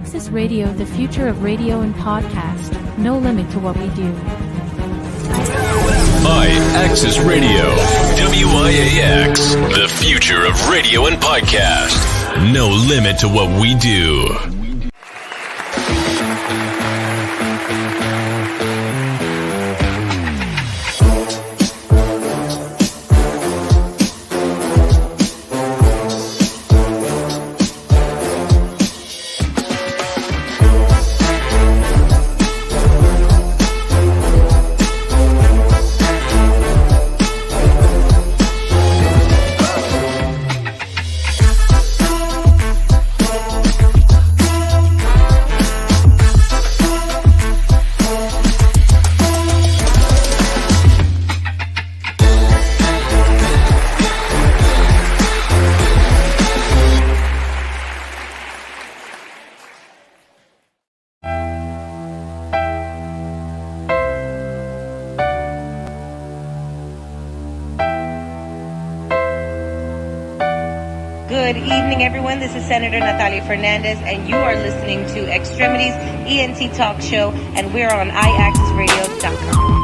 Access Radio, the future of radio and podcast. No limit to what we do. Access Radio, WIAX, the future of radio and podcast. No limit to what we do. Good evening, everyone. This is Senator Natalia Fernandez, and you are listening to X-Tremitiez ENT Talk Show, and we're on iAccessRadio.com.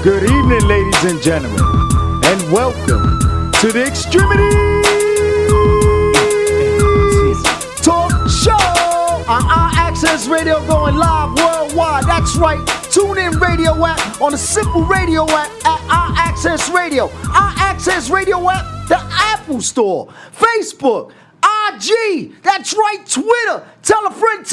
Good evening, ladies and gentlemen, and welcome to the X-Tremitiez Talk Show on our Access Radio, going live worldwide. That's right. Tune in radio app on the simple radio app at our Access Radio. Our Access Radio app, the Apple Store, Facebook, IG, that's right, Twitter. Tell a friend,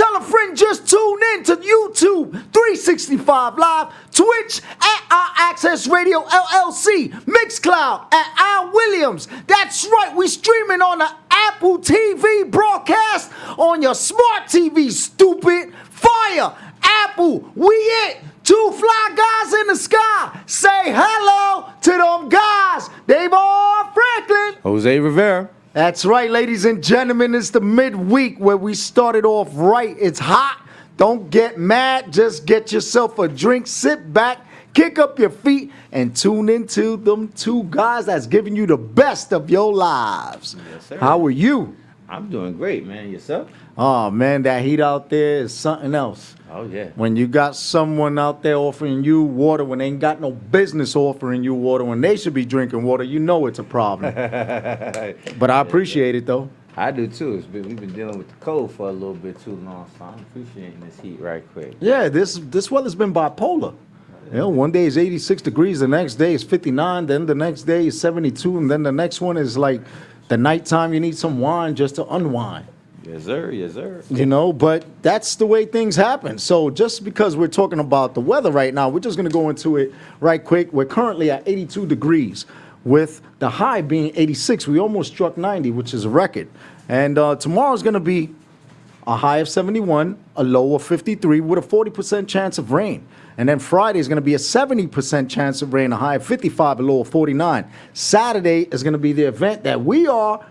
just tune in to YouTube 365 Live, Twitch at our Access Radio LLC, Mixcloud at Al Williams. That's right, we streaming on the Apple TV broadcast on your smart TV, stupid. Fire, Apple, we it. Two fly guys in the sky. Say hello to them guys. DAYVON Franklin. Jose Rivera. That's right, ladies and gentlemen. It's the midweek where we started off right. It's hot. Don't get mad. Just get yourself a drink, sit back, kick up your feet, and tune into them two guys that's giving you the best of your lives. Yes, sir. How are you? I'm doing great, man. Yourself? Oh, man, that heat out there is something else. Oh, yeah. When you got someone out there offering you water when they ain't got no business offering you water, when they should be drinking water, you know it's a problem. But I appreciate it, though. I do, too. We've been dealing with the cold for a little bit too long, so I'm appreciating this heat right quick. Yeah, this weather's been bipolar. You know, one day is 86 degrees, the next day is 59, then the next day is 72, and then the next one is like the nighttime you need some wine just to unwind. Yes, sir. Yes, sir. You know, but that's the way things happen. So just because we're talking about the weather right now, we're just going to go into it right quick. We're currently at 82 degrees with the high being 86. We almost struck 90, which is a record. And tomorrow's going to be a high of 71, a low of 53 with a 40% chance of rain. And then Friday is going to be a 70% chance of rain, a high of 55, a low of 49. Saturday is going to be the event that we are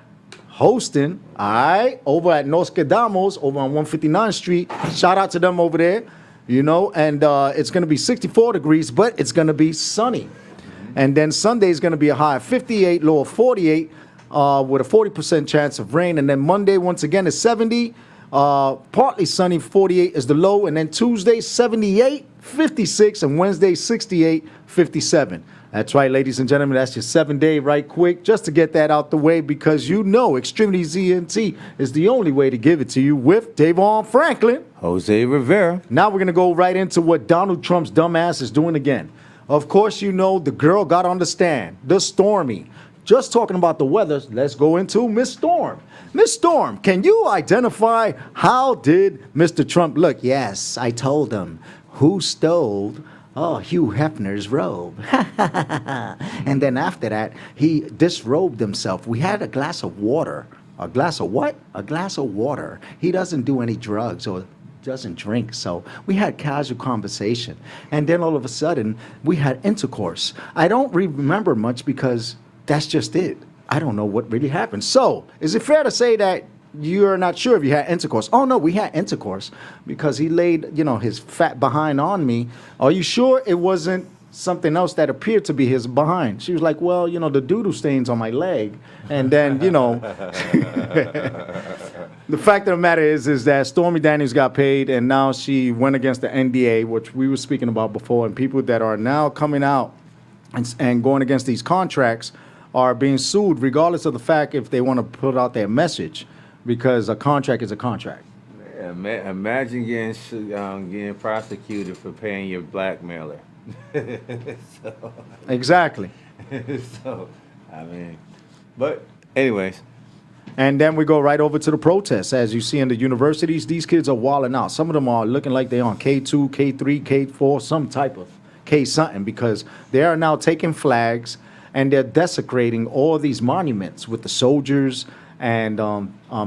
hosting, all right, over at Nos Quedamos, over on 159th Street. Shout out to them over there, you know, and it's going to be 64 degrees, but it's going to be sunny. And then Sunday is going to be a high of 58, low of 48, with a 40% chance of rain. And then Monday, once again, is 70, partly sunny, 48 is the low. And then Tuesday, 78, 56, and Wednesday, 68, 57. That's right, ladies and gentlemen, that's your 7-day right quick, just to get that out the way, because you know X-Tremitiez ENT is the only way to give it to you with DAYVON Franklin. Jose Rivera. Now we're going to go right into what Donald Trump's dumbass is doing again. Of course, you know the girl got on the stand, the Stormy. Just talking about the weather, let's go into Miss Storm. Miss Storm, can you identify how did Mr. Trump look? Yes, I told him who stole oh, Hugh Hefner's robe. And then after that, he disrobed himself. We had a glass of water. A glass of what? A glass of water. He doesn't do any drugs or doesn't drink. So we had casual conversation. And then all of a sudden, we had intercourse. I don't remember much because that's just it. I don't know what really happened. So is it fair to say that you're not sure if you had intercourse? Oh, no, we had intercourse because he laid, his fat behind on me. Are you sure it wasn't something else that appeared to be his behind? She was like, well, the doo-doo stains on my leg. And then, the fact of the matter is that Stormy Daniels got paid, and now she went against the NDA, which we were speaking about before, and people that are now coming out and going against these contracts are being sued regardless of the fact if they want to put out their message, because a contract is a contract. Imagine getting prosecuted for paying your blackmailer. Exactly. So, but anyways. And then we go right over to the protests. As you see in the universities, these kids are wilding out. Some of them are looking like they're on K2, K3, K4, some type of K something, because they are now taking flags and they're desecrating all these monuments with the soldiers. And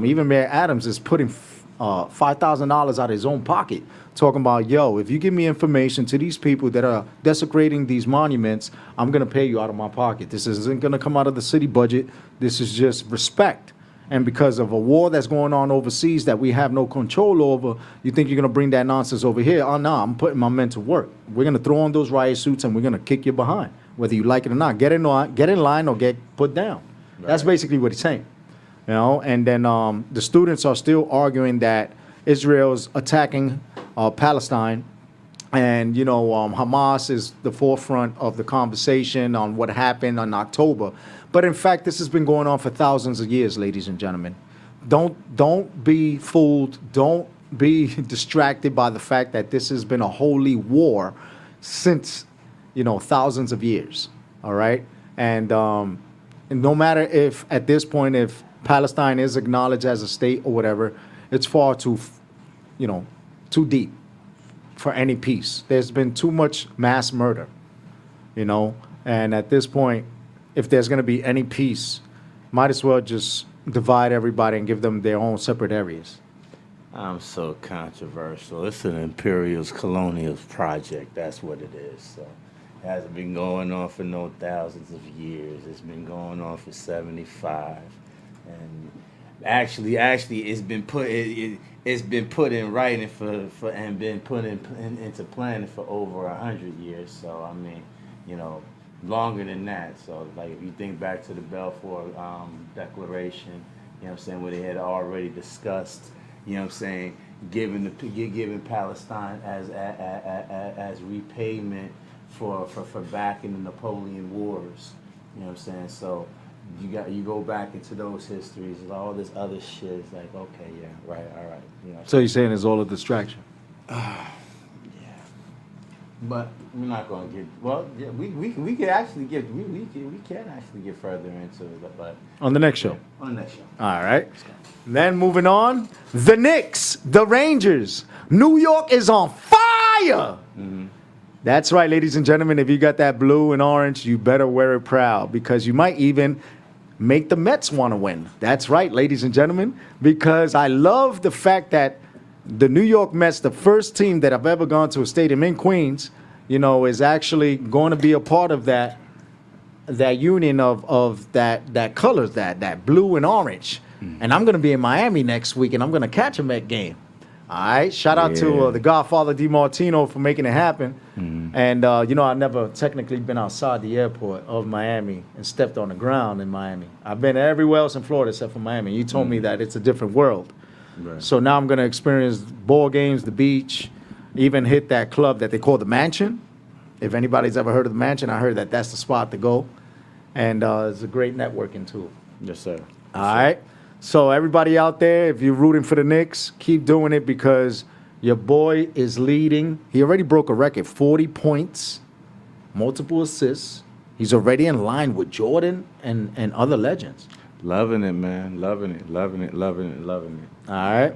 even Mayor Adams is putting $5,000 out of his own pocket, talking about, yo, if you give me information to these people that are desecrating these monuments, I'm going to pay you out of my pocket. This isn't going to come out of the city budget. This is just respect. And because of a war that's going on overseas that we have no control over, you think you're going to bring that nonsense over here? Oh, no, I'm putting my men to work. We're going to throw on those riot suits and we're going to kick you behind, whether you like it or not. Get in line or get put down. Right. That's basically what he's saying. And then the students are still arguing that Israel's attacking Palestine, and Hamas is the forefront of the conversation on what happened in October. But in fact, this has been going on for thousands of years, ladies and gentlemen. Don't be fooled. Don't be distracted by the fact that this has been a holy war since thousands of years. All right, and no matter if at this point if Palestine is acknowledged as a state or whatever, it's far too deep for any peace. There's been too much mass murder, and at this point, if there's going to be any peace, might as well just divide everybody and give them their own separate areas. I'm so controversial. It's an imperialist colonialist project. That's what it is. So it hasn't been going on for no thousands of years. It's been going on for 75. And actually, it's been put in writing for and been put into planning for over 100 years. So longer than that. So like if you think back to the Balfour Declaration, where they had already discussed, giving Palestine as repayment for backing the Napoleon Wars. So. You go back into those histories and all this other shit. It's like, okay, yeah, right, all right. So you're saying it's all a distraction? Yeah. But we're not going to get. Well, yeah, we can actually get further into it, but on the next show. On the next show. All right. Then moving on, the Knicks, the Rangers, New York is on fire. Mm-hmm. That's right, ladies and gentlemen. If you got that blue and orange, you better wear it proud, because you might even make the Mets want to win. That's right, ladies and gentlemen, because I love the fact that the New York Mets, the first team that I've ever gone to a stadium in Queens, is actually going to be a part of that union of that colors, that blue and orange. Mm-hmm. And I'm going to be in Miami next week, and I'm going to catch a Met game. All right. Shout out to the Godfather DiMartino for making it happen. Mm-hmm. And, I've never technically been outside the airport of Miami and stepped on the ground in Miami. I've been everywhere else in Florida except for Miami. You told me that it's a different world. Right. So now I'm going to experience ball games, the beach, even hit that club that they call the Mansion. If anybody's ever heard of the Mansion, I heard that that's the spot to go. And it's a great networking tool. Yes, sir. All right. So everybody out there, if you're rooting for the Knicks, keep doing it, because your boy is leading. He already broke a record, 40 points, multiple assists. He's already in line with Jordan and other legends. Loving it, man. Loving it. All right.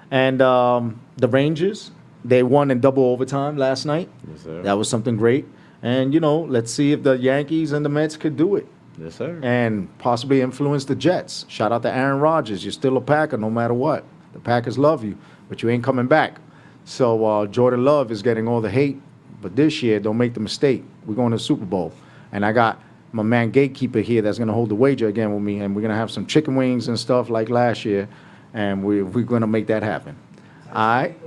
And the Rangers, They won in double overtime last night. Yes, sir. That was something great. And, let's see if the Yankees and the Mets could do it Yes, sir. and possibly influence the Jets. Shout out to Aaron Rodgers. You're still a Packer no matter what. The Packers love you, but you ain't coming back. So Jordan Love is getting all the hate. But this year, don't make the mistake. We're going to the Super Bowl. And I got my man Gatekeeper here that's going to hold the wager again with me. And we're going to have some chicken wings and stuff like last year. And we're going to make that happen. All right?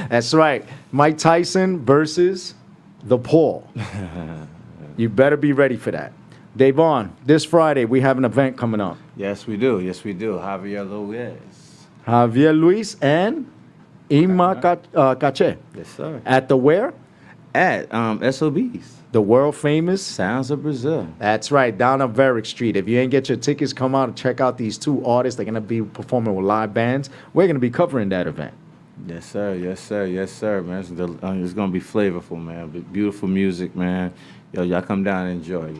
That's right. Mike Tyson versus the Paul. You better be ready for that. DAYVON, this Friday, we have an event coming up. Yes, we do. Yes, we do. Javier Luis and Ima Cache. Yes, sir. At the where? At SOBs. The world famous Sounds of Brazil. That's right, down on Varick Street. If you ain't get your tickets, come out and check out these two artists. They're going to be performing with live bands. We're going to be covering that event. Yes, sir. Yes, sir. Yes, sir, man. It's going to be flavorful, man. Beautiful music, man. Yo, y'all come down and enjoy,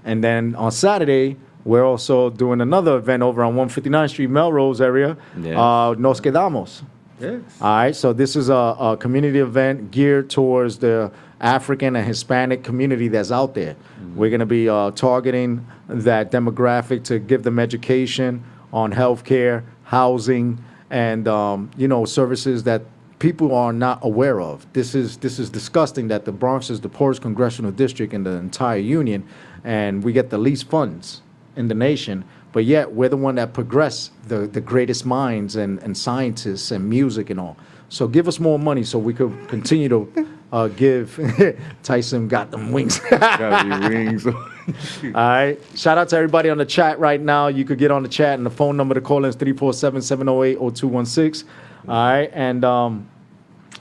And then on Saturday, we're also doing another event over on 159th Street, Melrose area. Yes. Nos Quedamos. Yes. All right, so this is a community event geared towards the African and Hispanic community that's out there. Mm-hmm. We're going to be targeting that demographic to give them education on healthcare, housing, and services that people are not aware of. This is disgusting that the Bronx is the poorest congressional district in the entire union, and we get the least funds in the nation. But yet, we're the one that progress the greatest minds and scientists and music and all. So give us more money so we could continue to give. Tyson got them wings. Got the wings. All right. Shout out to everybody on the chat right now. You could get on the chat, and the phone number to call in is 347-708-0216. All right. And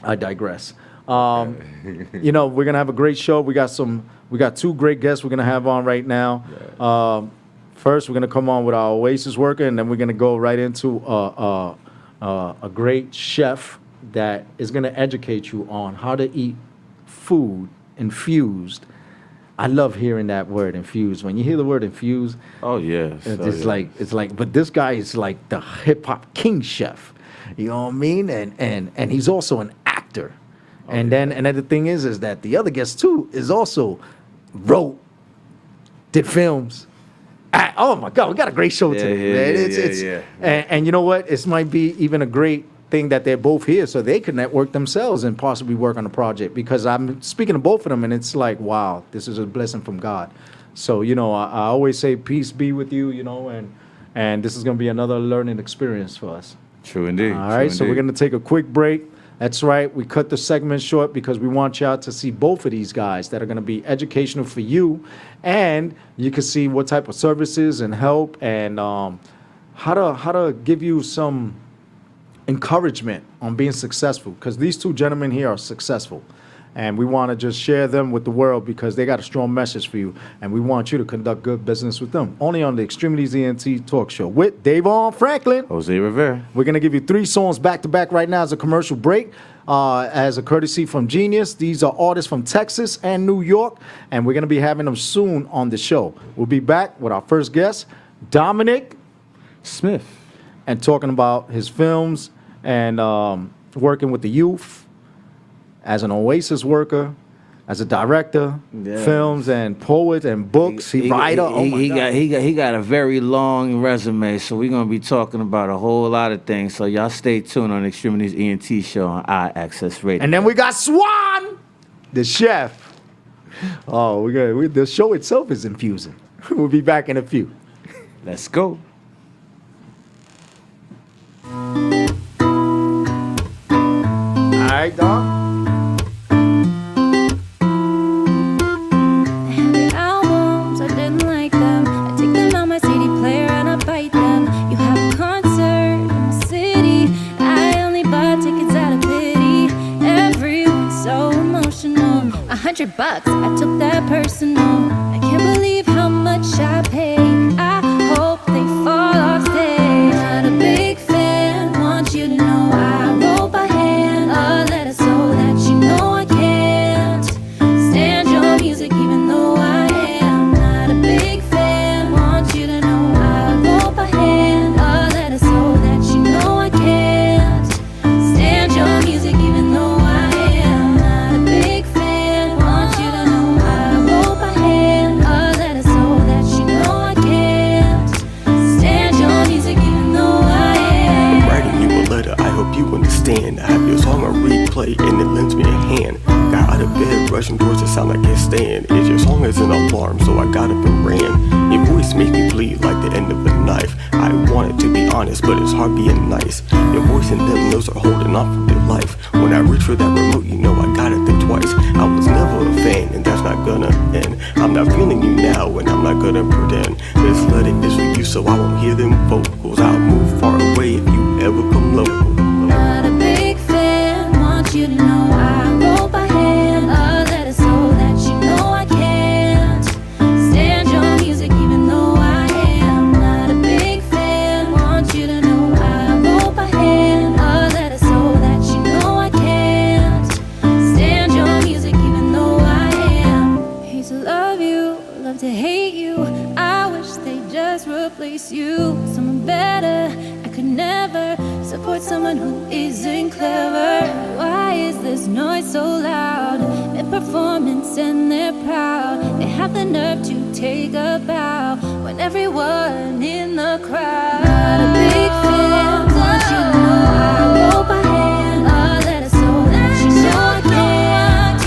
I digress. We're going to have a great show. We got two great guests we're going to have on right now. First, we're going to come on with our Oasis worker, and then we're going to go right into a great chef that is going to educate you on how to eat food infused. I love hearing that word, infused. When you hear the word infused, oh, yes. It's like, but this guy is like the hip-hop king chef. You know what I mean? And he's also an actor. And then the thing is that the other guest, too, is also did films. Oh my God, we got a great show today. And you know what? This might be even a great thing that they're both here so they can network themselves and possibly work on a project, because I'm speaking to both of them and it's like, wow, this is a blessing from God. So, I always say peace be with you, and this is going to be another learning experience for us. True indeed. All right, so we're going to take a quick break. That's right. We cut the segment short because we want y'all to see both of these guys that are going to be educational for you, and you can see what type of services and help and how to give you some encouragement on being successful, because these two gentlemen here are successful, and we want to just share them with the world because they got a strong message for you, and we want you to conduct good business with them. Only on the X-Tremitiez ENT Talk Show with DAYVON Franklin. Jose Rivera. We're going to give you 3 songs back-to-back right now as a commercial break, as a courtesy from Genius. These are artists from Texas and New York, and we're going to be having them soon on the show. We'll be back with our first guest, Dominic Smith, and talking about his films and working with the youth as an Oasis worker, as a director, films and poet and books. He got a very long resume, so we're gonna be talking about a whole lot of things. So y'all stay tuned on X-Tremitiez ENT Show on iAccess Radio. And then we got Swan, the chef. Oh, the show itself is infusing. We'll be back in a few. Let's go. All right, Dom. $100, I took that personal. I can't believe how much I paid. I hope they fall off stage. Not a big fan, want you to know I wrote by hand a letter so that you know I can't stand your music even though I am not a big fan. Want you to know I wrote by hand a letter so that you know I can't stand me a hand. Got out of bed, rushing towards the sound I can't stand. It's your song is an alarm, so I got up and ran. Your voice makes me bleed like the end of a knife. I wanted to be honest, but it's hard being nice. Your voice and them notes are holding on for their life. When I reach for that remote, you know I got it there twice. I was never a fan, and that's not gonna end. I'm not feeling you now, and I'm not gonna pretend. This flooded is for you, so I won't hear them vocals. I'll move far away if you ever come local. Not a big fan, want you to know I wrote by hand a letter so that you know I can't stand your music even though I am. Not a big fan, want you to know I wrote by hand a letter so that you know I can't stand your music even though I am. Hate to love you, love to hate you. I wish they just replace you with someone better. I could never support someone who isn't clever. Why is this noise so loud? Mid-performance and they're proud. They have the nerve to take a bow when everyone in the crowd. Not a big fan, want you to know I wrote by hand a letter so that you know I can't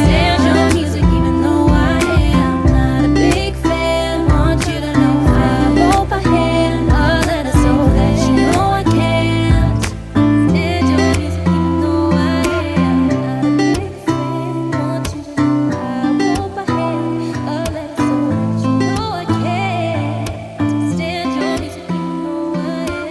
stand your music even though I am. Not a big fan, want you to know I wrote by hand a letter so that you know I can't stand your music even though I am. Not a big fan, want you to know I wrote by hand a letter so that you know I can't stand your music even though I am.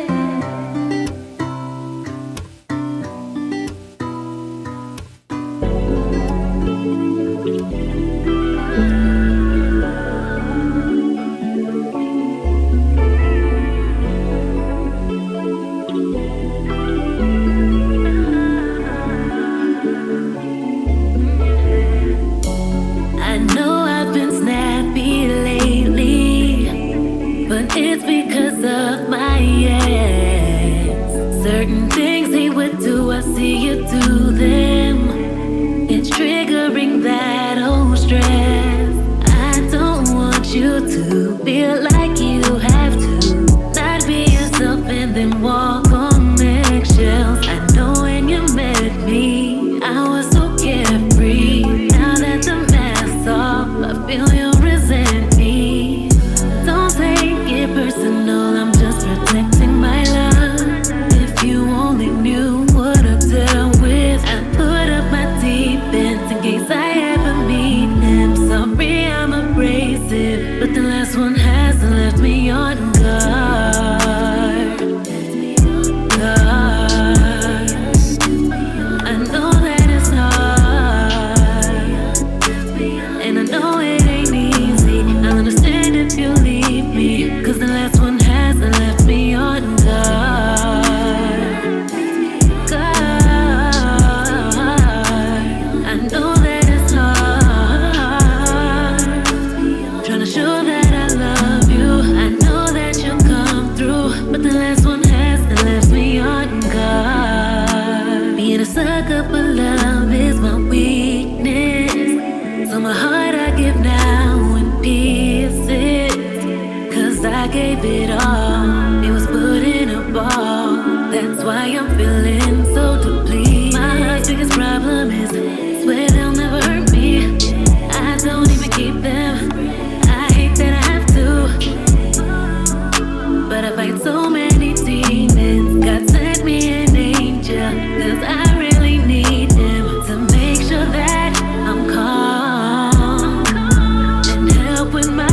I know I've been snappy lately, but it's because of my ex. Certain things he would do, I see you do them. It's triggering that old stress. I don't want you to feel like you have to not be yourself and then walk on eggshells. I know when you met me, I was so carefree. Now that the mask's off, I feel you resent me. Don't take it personal, I'm just protecting my love. If you only knew what I dealt with, I put up my defense in case I ever meet him. Sorry, I'm abrasive, but the last one has left me on guard. I know that it's hard, and I know it ain't easy. I understand if you leave me, cause the last one has left me on guard. I know that it's hard, trying to show that I love you. I know that you'll come through, but the last one has left me on guard. Being a sucker for love is my weakness, so my heart I give now in pieces. Cause I gave it all, it was put in a ball. That's why I'm feeling so depleted. My heart's biggest problem is, swear they'll never hurt me. I don't even keep them, I hate that I have to, but I fight so many demons. God sent me an angel, cause I really need him to make sure that I'm calm and help with my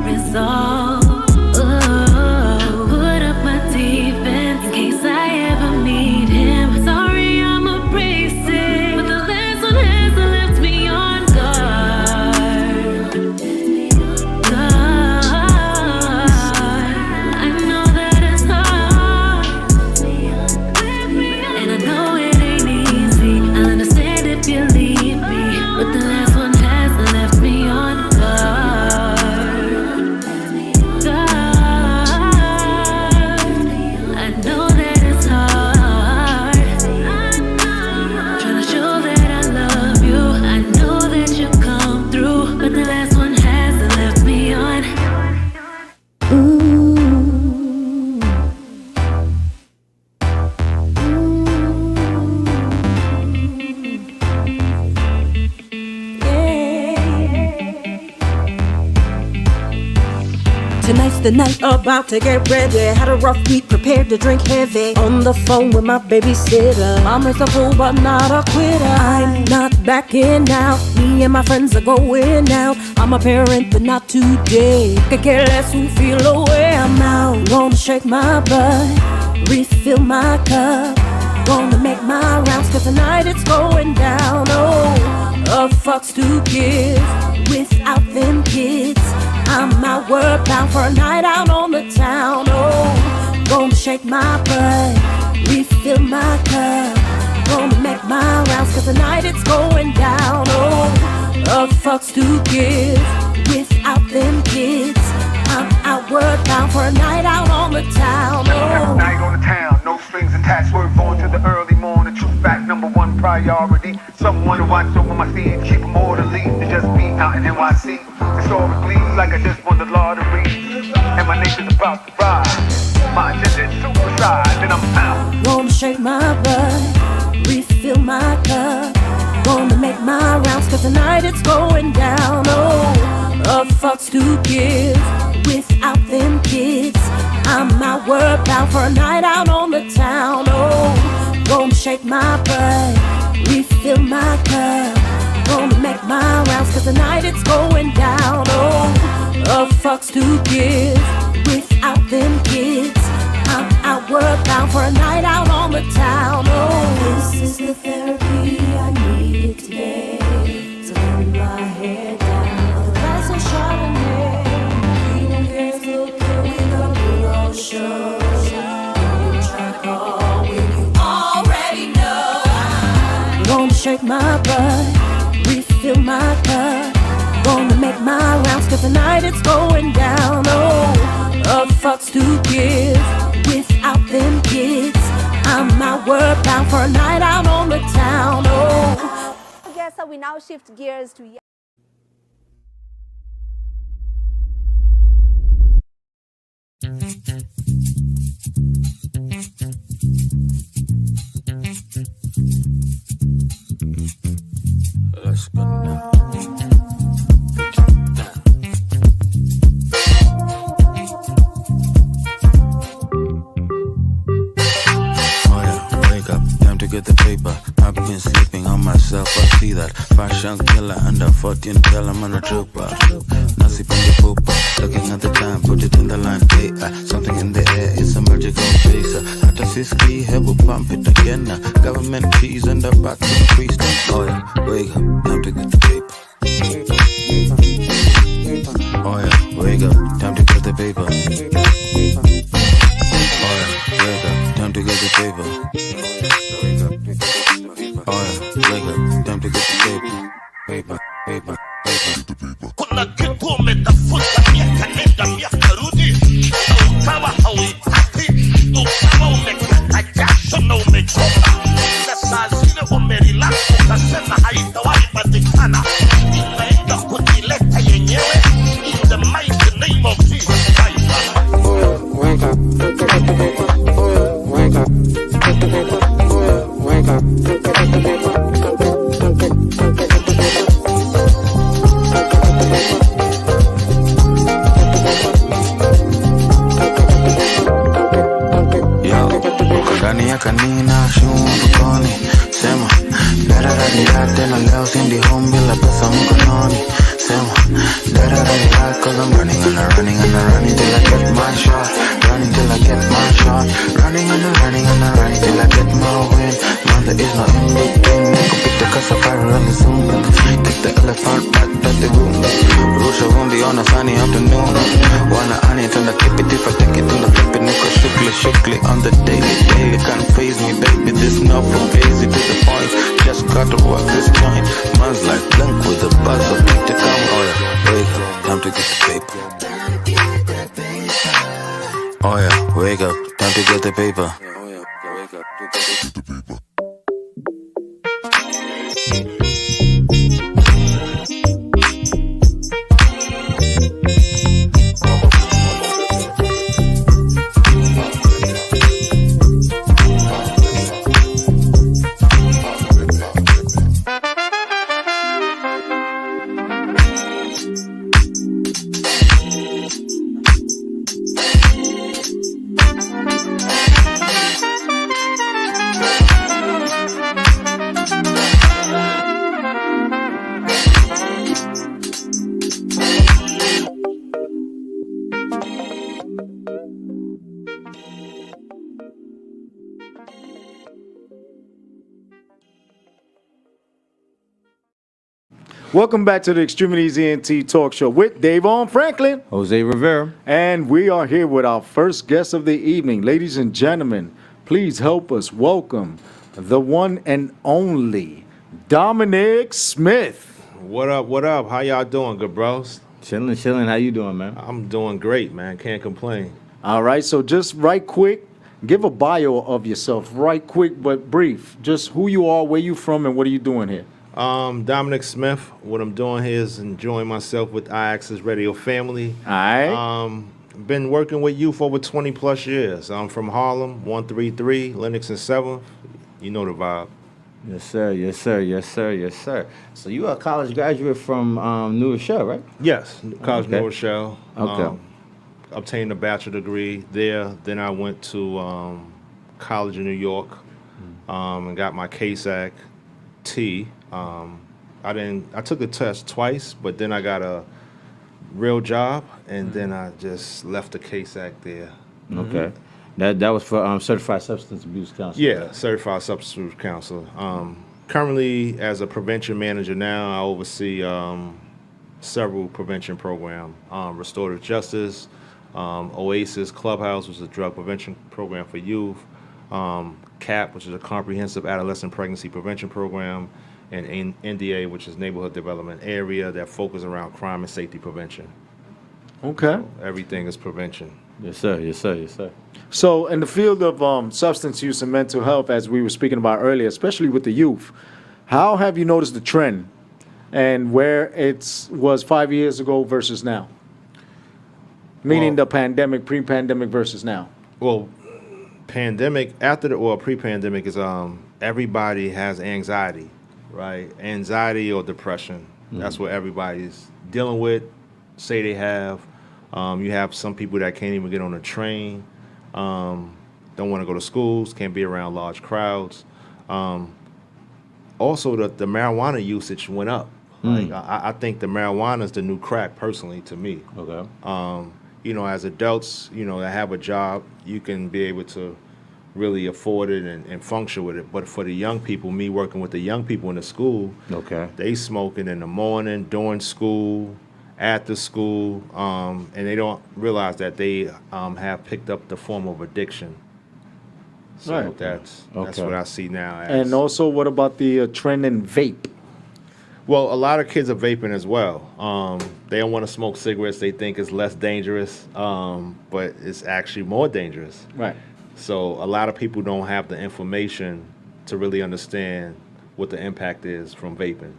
resolve. Oh. the night about to get ready. Had a rough week, prepared to drink heavy. On the phone with my babysitter. Mama's a fool but not a quitter. I'm not backing out. Me and my friends are going out. I'm a parent but not today. Could care less who feel away. I'm out. Gonna shake my butt, refill my cup. Gonna make my rounds, cause tonight it's going down. Oh, a fucks to give without them kids. I'm outward bound for a night out on the town. Oh, gonna shake my butt, refill my cup. Gonna make my rounds, cause tonight it's going down. Oh, a fucks to give without them kids. I'm outward bound for a night out on the town. Oh, night on the town, no strings attached. Swerve on to the early morning. True fact, number one priority. Someone to watch over my seeds, keep them orderly. To just be out in NYC. Historically, like I just won the lottery. And my nation's about to rise. My agenda is suicide, and I'm out. Gonna shake my butt, refill my cup. Gonna make my rounds, cause tonight it's going down. Oh, a fucks to give without them kids. I'm outward bound for a night out on the town. Oh, gonna shake my butt, refill my cup. Gonna make my rounds, cause tonight it's going down. Oh, a fucks to give without them kids. I'm outward bound for a night out on the town. Oh, this is the therapy I needed today. To let my head down. The glass of Chardonnay. We don't care till we got a good old show. Track all when you already know. Gonna shake my butt, refill my cup. Gonna make my rounds, cause tonight it's going down. Oh, a fucks to give without them kids. I'm outward bound for a night out on the town. Oh, I guess we now shift gears to let's go now. To get the paper, I've been sleeping on myself. I see that fashion killer under 14, tell I'm on a trooper. Nasi Pandi Pooper, looking at the time, put it in the line. Hey, something in the air, it's a magical face. Hata siski, hebu pump it again. Government cheese and the back to increase. Oh yeah, wake up, time to get the paper. Oh yeah, wake up, time to get the paper. Oh yeah, wake up, time to get the paper. Oh yeah, wake up, time to get the paper. Paper, paper, paper. Kuna kitu umetafuta miaka nenda miaka rudi. Ukawa hauipati, ukawa umekata jasho na umechoka. Na saa zile umerelax ukasema haitawahi patikana. Inaenda kujileta yenyewe. In the mighty name of Jesus Christ. Oh yeah, wake up, get the paper. Oh yeah, wake up, get the paper. Oh yeah, wake up, get the paper. Ndani ya kanina shumbukoni sema darararira tena leo sindi home bila pesa mkononi sema darararira cause I'm running and I'm running and I'm running till I get my shot, running till I get my shot, running and I'm running and I'm running till I get my win. Man, there is no in between. Niko pita kasa parallel zoom, kick the elephant back at the room. Rusha wundi on a sunny afternoon. Wanna I need to keep it if I take it to the flip it. Niko shukli on the daily. Can't phase me, baby, this not for crazy to the point. Just gotta work this joint. Man's like blank with a buzz of need to come. Oh yeah, wake up, time to get the paper. Oh yeah, wake up, time to get the paper. Oh yeah, wake up, time to get the paper. Welcome back to the X-Tremitiez ENT Talk Show with DAYVON Franklin. Jose Rivera. And we are here with our first guest of the evening. Ladies and gentlemen, please help us welcome the one and only Dominic Smith. What up, what up? How y'all doing, good bros? Chilling. How you doing, man? I'm doing great, man. Can't complain. All right, so just right quick, give a bio of yourself, right quick but brief. Just who you are, where you from, and what are you doing here? Dominic Smith. What I'm doing here is enjoying myself with iAccess Radio family. All right. Been working with youth over 20 plus years. I'm from Harlem, 133, Lennox and 7th. You know the vibe. Yes, sir. So you are a college graduate from New Rochelle, right? Yes, College Okay. New Rochelle. Okay. Obtained a bachelor degree there. Then I went to college in New York and got my CASAC T. I took the test twice, but then I got a real job, and then I just left the CASAC there. Okay. That was for Certified Substance Abuse Counselor. Yeah, Certified Substance Abuse Counselor. Currently, as a prevention manager now, I oversee several prevention programs. Restorative Justice, Oasis Clubhouse, which is a drug prevention program for youth, CAP, which is a comprehensive adolescent pregnancy prevention program, and NDA, which is Neighborhood Development Area, that focus around crime and safety prevention. Okay. So everything is prevention. Yes, sir. So in the field of substance use and mental health, as we were speaking about earlier, especially with the youth, how have you noticed the trend and where it was 5 years ago versus now? Meaning the pandemic, pre-pandemic versus now. Well, pre-pandemic is everybody has anxiety, right? Anxiety or depression. That's what everybody's dealing with, say they have. You have some people that can't even get on a train, don't want to go to schools, can't be around large crowds. Also, the marijuana usage went up. Like I think the marijuana is the new crack, personally, to me. Okay. As adults, that have a job, you can be able to really afford it and function with it. But for the young people, me working with the young people in the school, they smoking in the morning, during school, after school, and they don't realize that they have picked up the form of addiction. So Right. that's Okay. what I see now. And also, what about the trend in vape? Well, a lot of kids are vaping as well. They don't want to smoke cigarettes. They think it's less dangerous, but it's actually more dangerous. Right. So a lot of people don't have the information to really understand what the impact is from vaping.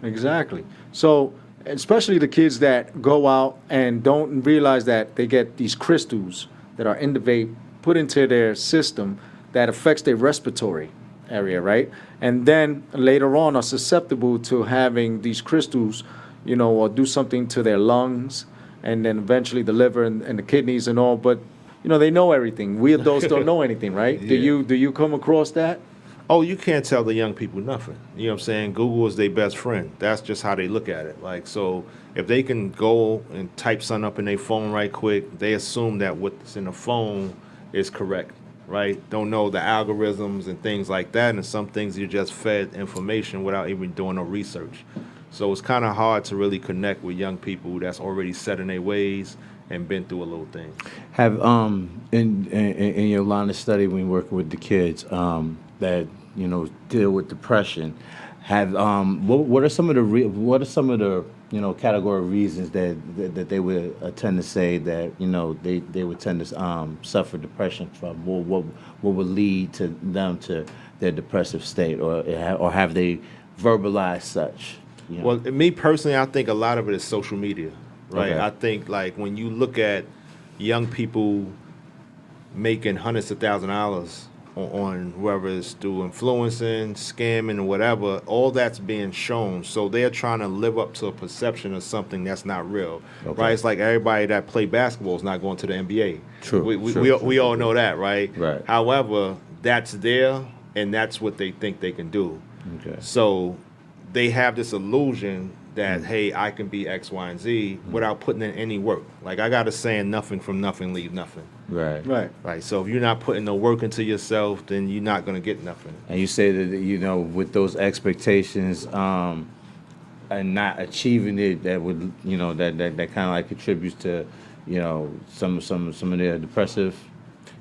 Exactly. So, especially the kids that go out and don't realize that they get these crystals that are in the vape put into their system that affects their respiratory area, right? And then later on are susceptible to having these crystals, or do something to their lungs, and then eventually the liver and the kidneys and all. But, they know everything. We adults don't know anything, right? Yeah. Do you come across that? Oh, you can't tell the young people nothing. You know what I'm saying? Google is their best friend. That's just how they look at it. Like, so if they can go and type something up in their phone right quick, they assume that what's in the phone is correct, right? Don't know the algorithms and things like that. And some things you're just fed information without even doing no research. So it's kind of hard to really connect with young people that's already set in their ways and been through a little thing. Have in your line of study when you're working with the kids that deal with depression, have what are some of the category reasons that they would tend to say that they would tend to suffer depression from? What would lead to them to their depressive state, or have they verbalized such? Well, me personally, I think a lot of it is social media, right? Okay. I think like when you look at young people making hundreds of thousands of dollars on whoever is through influencing, scamming, or whatever, all that's being shown. So they're trying to live up to a perception of something that's not real, right? It's like everybody that play basketball is not going to the NBA. True. We all know that, right? Right. However, that's there, and that's what they think they can do. Okay. So they have this illusion that, hey, I can be X, Y, and Z without putting in any work. Like I got a saying, nothing from nothing, leave nothing. Right. Right. So if you're not putting no work into yourself, then you're not going to get nothing. And you say that with those expectations, and not achieving it that would, that kind of like contributes to, some of their depressive.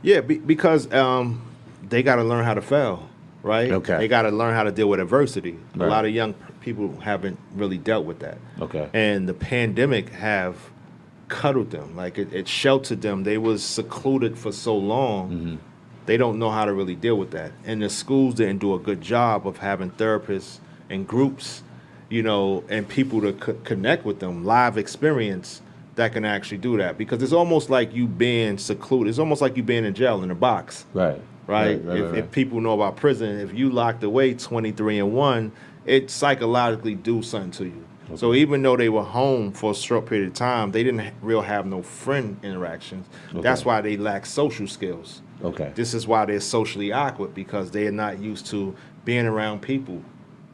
Yeah, because they got to learn how to fail, right? Okay. They got to learn how to deal with adversity. Right. A lot of young people haven't really dealt with that. Okay. And the pandemic have cuddled them, like it sheltered them. They was secluded for so long. Mm-hmm. They don't know how to really deal with that. And the schools didn't do a good job of having therapists and groups, and people to connect with them, live experience that can actually do that. Because it's almost like you being secluded. It's almost like you being in jail in a box. Right. Right? If people know about prison, if you locked away 23-1, it psychologically do something to you. Okay. So even though they were home for a short period of time, they didn't really have no friend interactions. Okay. That's why they lack social skills. Okay. This is why they're socially awkward, because they're not used to being around people,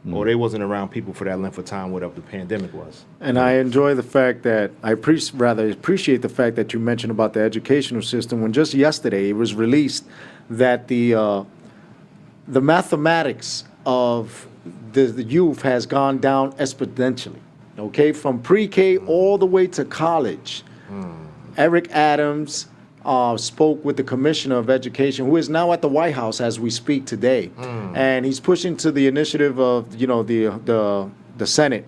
or they wasn't around people for that length of time, whatever the pandemic was. And I enjoy the fact that appreciate the fact that you mentioned about the educational system, when just yesterday it was released that the mathematics of the youth has gone down exponentially. Okay, from pre-K all the way to college. Eric Adams spoke with the Commissioner of Education, who is now at the White House as we speak today, and he's pushing to the initiative of the Senate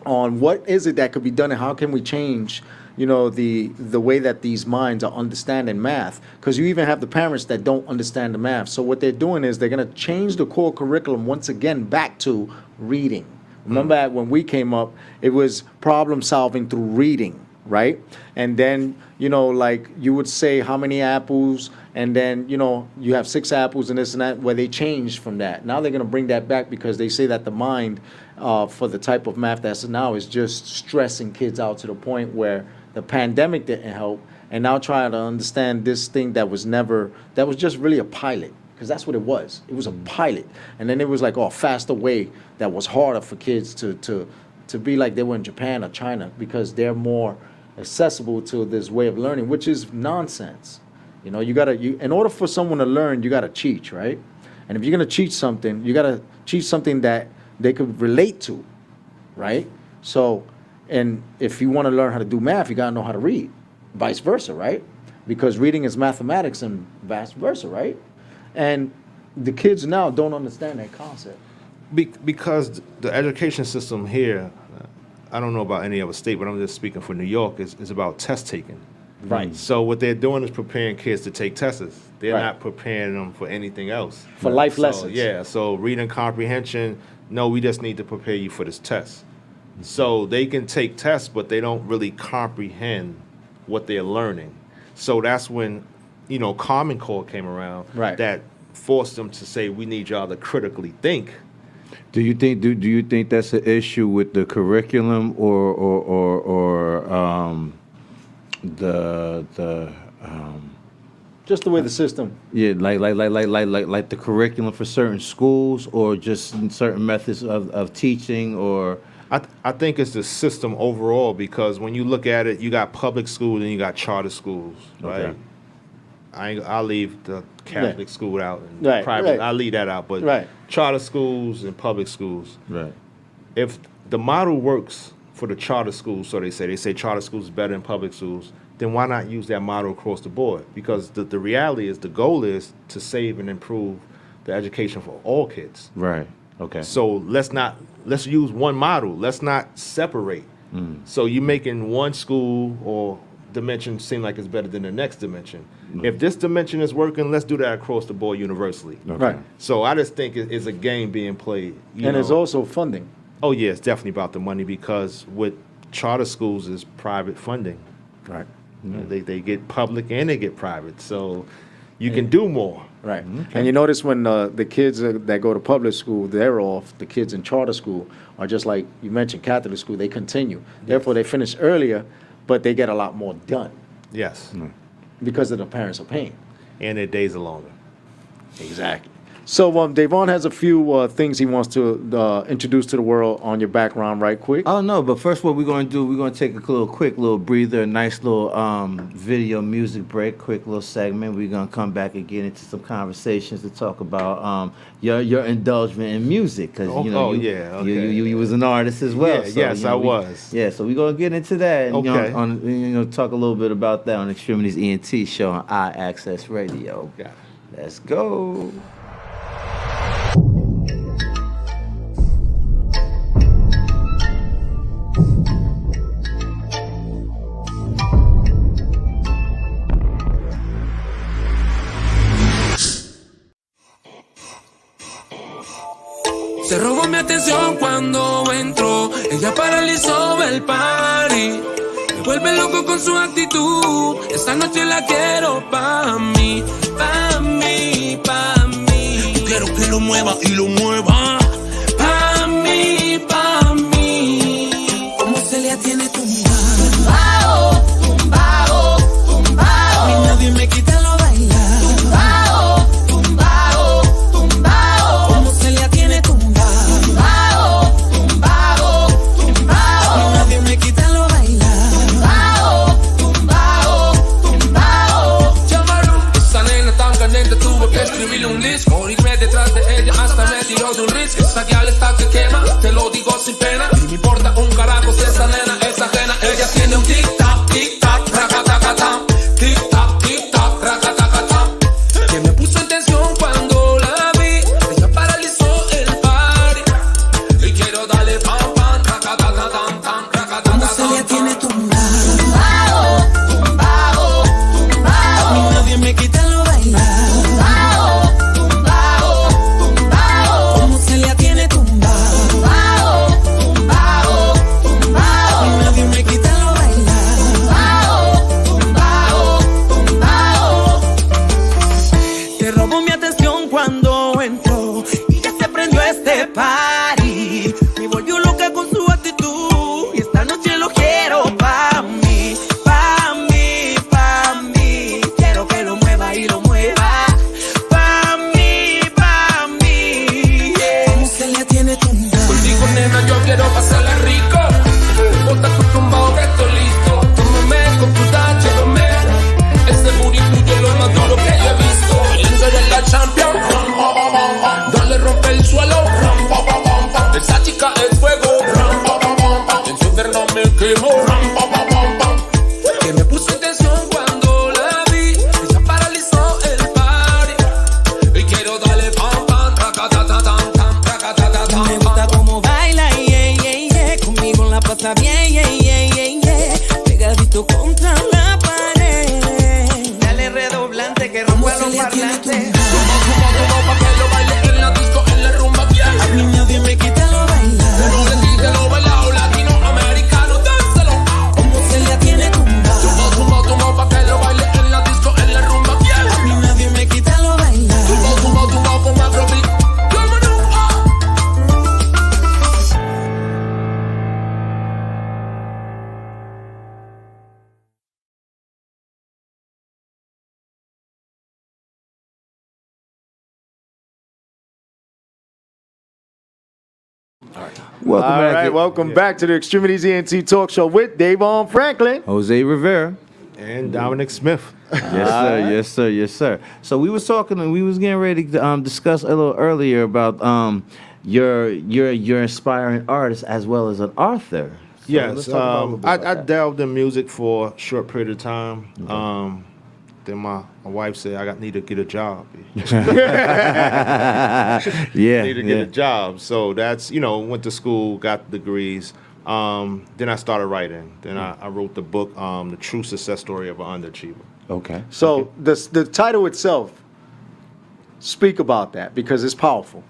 on what is it that could be done and how can we change the way that these minds are understanding math, because you even have the parents that don't understand the math. So what they're doing is they're going to change the core curriculum once again back to reading. Remember when we came up, it was problem solving through reading, right? And then, like you would say how many apples, and then, you have 6 apples and this and that, where they changed from that. Now they're going to bring that back because they say that the mind for the type of math that's now is just stressing kids out to the point where the pandemic didn't help, and now trying to understand this thing that was just really a pilot. Because that's what it was. It was a pilot. And then it was like a faster way that was harder for kids to be like they were in Japan or China, because they're more accessible to this way of learning, which is nonsense. In order for someone to learn, you got to teach, right? And if you're going to teach something, you got to teach something that they could relate to, right? So, and if you want to learn how to do math, you got to know how to read. Vice versa, right? Because reading is mathematics and vice versa, right? And the kids now don't understand that concept. Because the education system here, I don't know about any other state, but I'm just speaking for New York, is about test taking. Right. So what they're doing is preparing kids to take tests. They're not preparing them for anything else. For life lessons. Yeah, so reading comprehension, no, we just need to prepare you for this test. So they can take tests, but they don't really comprehend what they're learning. So that's when, Common Core came around, that forced them to say, we need y'all to critically think. Do you think that's an issue with the curriculum or just the way the system? Yeah, like the curriculum for certain schools, or just certain methods of teaching, or. I think it's the system overall, because when you look at it, you got public schools and you got charter schools, right? Okay. I'll leave the Catholic school out and private. I'll leave that out, but charter schools and public schools. Right. If the model works for the charter schools, so they say charter schools is better than public schools, then why not use that model across the board? Because the reality is, the goal is to save and improve the education for all kids. Right. Okay. So let's use one model. Let's not separate. So you're making one school or dimension seem like it's better than the next dimension. If this dimension is working, let's do that across the board universally. Okay. Right. So I just think it's a game being played. And it's also funding. Oh yeah, it's definitely about the money, because with charter schools is private funding. Right. They get public and they get private. So you can do more. Right. Okay. And you notice when the kids that go to public school, they're off. The kids in charter school are just like you mentioned, Catholic school. They continue. Yes. Therefore, they finish earlier, but they get a lot more done. Yes. Because of the parents are paying. And their days are longer. Exactly. So, Davon has a few things he wants to introduce to the world on your background right quick. Oh, no, but first what we're going to do, we're going to take a quick little breather, a nice little video music break, quick little segment. We're going to come back and get into some conversations to talk about your indulgence in music. Because, you was an artist as well. Yeah, so, yes, I was. Yeah, so we're going to get into that and Okay. talk a little bit about that on Extremities ENT show on iAccess Radio. Got it. Let's go. Se robó mi atención cuando entró. Ella paralizó el party. Me vuelve loco con su actitud. Esta noche la quiero pa' mí, pa' mí, pa' mí. Quiero que lo mueva y lo mueva. Pa' mí, pa' mí. Como Celia tiene tumbao, tumbao, tumbao. Y nadie me quita lo bailado. Tumbao, tumbao, tumbao. Como Celia tiene tumbao. Escribirle un list, morirme detrás de ella hasta me tiró de un risk. Esa guial está que quema, te lo digo sin pena. Y me importa un carajo si esa nena es ajena. Ella tiene un tic-tac, tic-tac, racatacatam. Tic-tac, tic-tac, racatacatam. Que me puso en tensión cuando la vi. Ella paralizó el party. Y quiero darle pam, pam, racatacatam, tam, racatacatam. Como Celia tiene tumbao, tumbao, tumbao. A mí nadie me quita lo bailado. Party. Me volvió loca con su actitud y esta noche lo quiero pa' mí, pa' mí, pa' mí. Quiero que lo mueva y lo mueva. Pa' mí, pa' mí. Yeah. Como se le tiene tumbado. Contigo, nena, yo quiero pasarla rico. Bota tu tumbao que estoy listo. Tómame con tu tache, llévame. Ese booty tuyo es lo más duro que yo he visto. Linda de la champion. Dale, rompe el suelo. Esa chica es fuego. En su infierno me quemó. Que me puso en tensión cuando la vi. Ella paralizó el party. Y quiero darle pam pam, racatatam, tam, racatatam. Me gusta como baila, yeah, yeah, yeah. Conmigo la pasa bien, yeah, yeah, yeah, yeah. Pegadito contra la pared. Dale redoblante que rompa los parlantes. Pa' que lo baile en la disco, en la rumba, yeah. A mí nadie me quita lo bailado. Lo bailado, latinoamericano, dánselo. Como Celia tiene tumbao. Tumba, pa' que lo baile en la disco, en la rumba, yeah. A mí nadie me quita lo bailado. Tumba, con afrobeat. Welcome back to the Extremities ENT Talk Show with Davon Franklin, Jose Rivera, and Dominic Smith. Yes, sir. Yes, sir. Yes, sir. So we was talking, and we was getting ready to discuss a little earlier about your inspiring artist as well as an author. So Yes, I delved in music for a short period of time. Okay. Then my wife said I need to get a job. Need to get a job. So that's, went to school, got degrees. Then I started writing. Then I wrote the book, The True Success Story of an Underachiever. Okay. So the title itself, speak about that because it's powerful.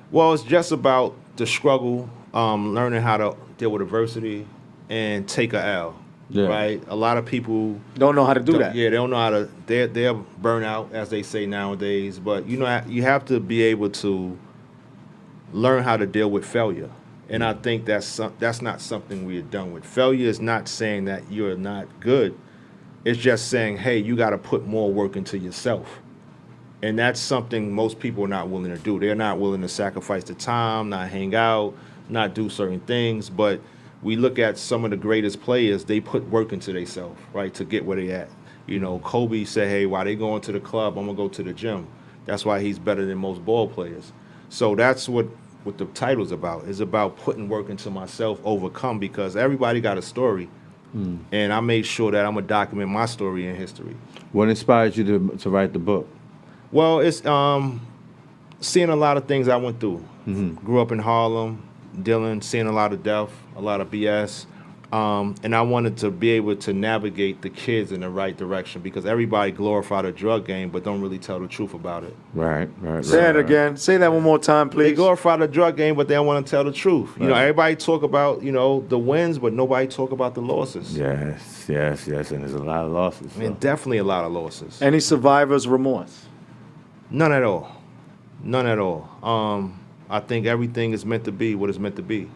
Well, it's just about the struggle, learning how to deal with adversity and take a L. Yeah. Right? A lot of people don't know how to do that. Yeah, they don't know how to. They're burnt out, as they say nowadays. But you have to be able to learn how to deal with failure. And I think that's not something we're done with. Failure is not saying that you're not good. It's just saying, hey, you got to put more work into yourself. And that's something most people are not willing to do. They're not willing to sacrifice the time, not hang out, not do certain things. But we look at some of the greatest players, they put work into themselves, right, to get where they at. You know, Kobe said, hey, while they going to the club, I'm going to go to the gym. That's why he's better than most ball players. So that's what the title's about. It's about putting work into myself, overcome, because everybody got a story. And I made sure that I'm going to document my story in history. What inspired you to write the book? Well, it's seeing a lot of things I went through. Grew up in Harlem, dealing, seeing a lot of death, a lot of BS. And I wanted to be able to navigate the kids in the right direction because everybody glorify the drug game but don't really tell the truth about it. Right. Say it again. Say that one more time, please. They glorify the drug game but they don't want to tell the truth. You know, everybody talk about, you know, the wins but nobody talk about the losses. Yes. And there's a lot of losses. I mean, definitely a lot of losses. Any survivor's remorse? None at all. None at all. I think everything is meant to be what it's meant to be.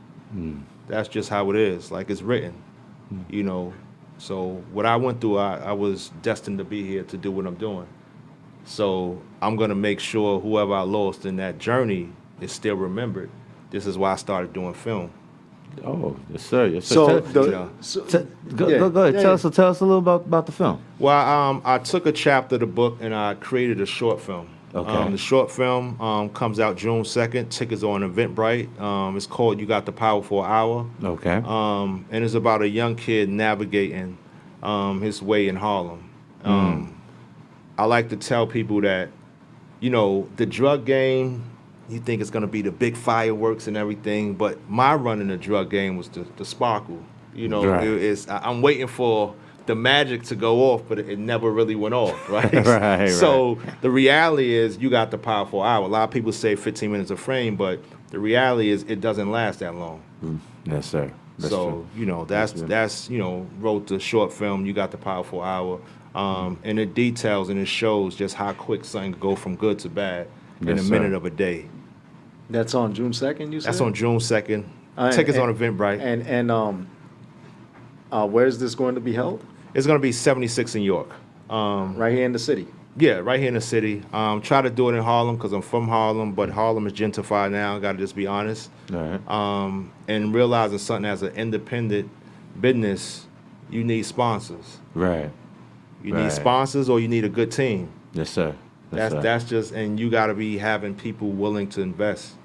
That's just how it is. Like it's written, you know. So what I went through, I was destined to be here to do what I'm doing. So I'm going to make sure whoever I lost in that journey is still remembered. This is why I started doing film. Oh, yes, sir. Yes, sir. So, Go ahead. Tell us a little about the film. Well, I took a chapter of the book and I created a short film. Okay. The short film comes out June 2nd. Tickets are on Eventbrite. It's called You Got the Power for an Hour. Okay. And it's about a young kid navigating his way in Harlem. I like to tell people that, you know, the drug game, you think it's going to be the big fireworks and everything, but my run in the drug game was the sparkle. You know, Right. I'm waiting for the magic to go off, but it never really went off, right? Right. So the reality is you got the power for an hour. A lot of people say 15 minutes a frame, but the reality is it doesn't last that long. Yes, sir. That's so, true. you know, that's you know, wrote the short film, You Got the Power for an Hour. And it details and it shows just how quick something can go from good to bad in a minute of a day. That's on June 2nd, you said? That's on June 2nd. Tickets on Eventbrite. And where's this going to be held? It's going to be 76 in York. Right here in the city? Yeah, right here in the city. Try to do it in Harlem because I'm from Harlem, but Harlem is gentrified now. Got to just be honest. All right. And realizing something as an independent business, you need sponsors. Right. You need sponsors or you need a good team. Yes, sir. That's just, and you got to be having people willing to invest.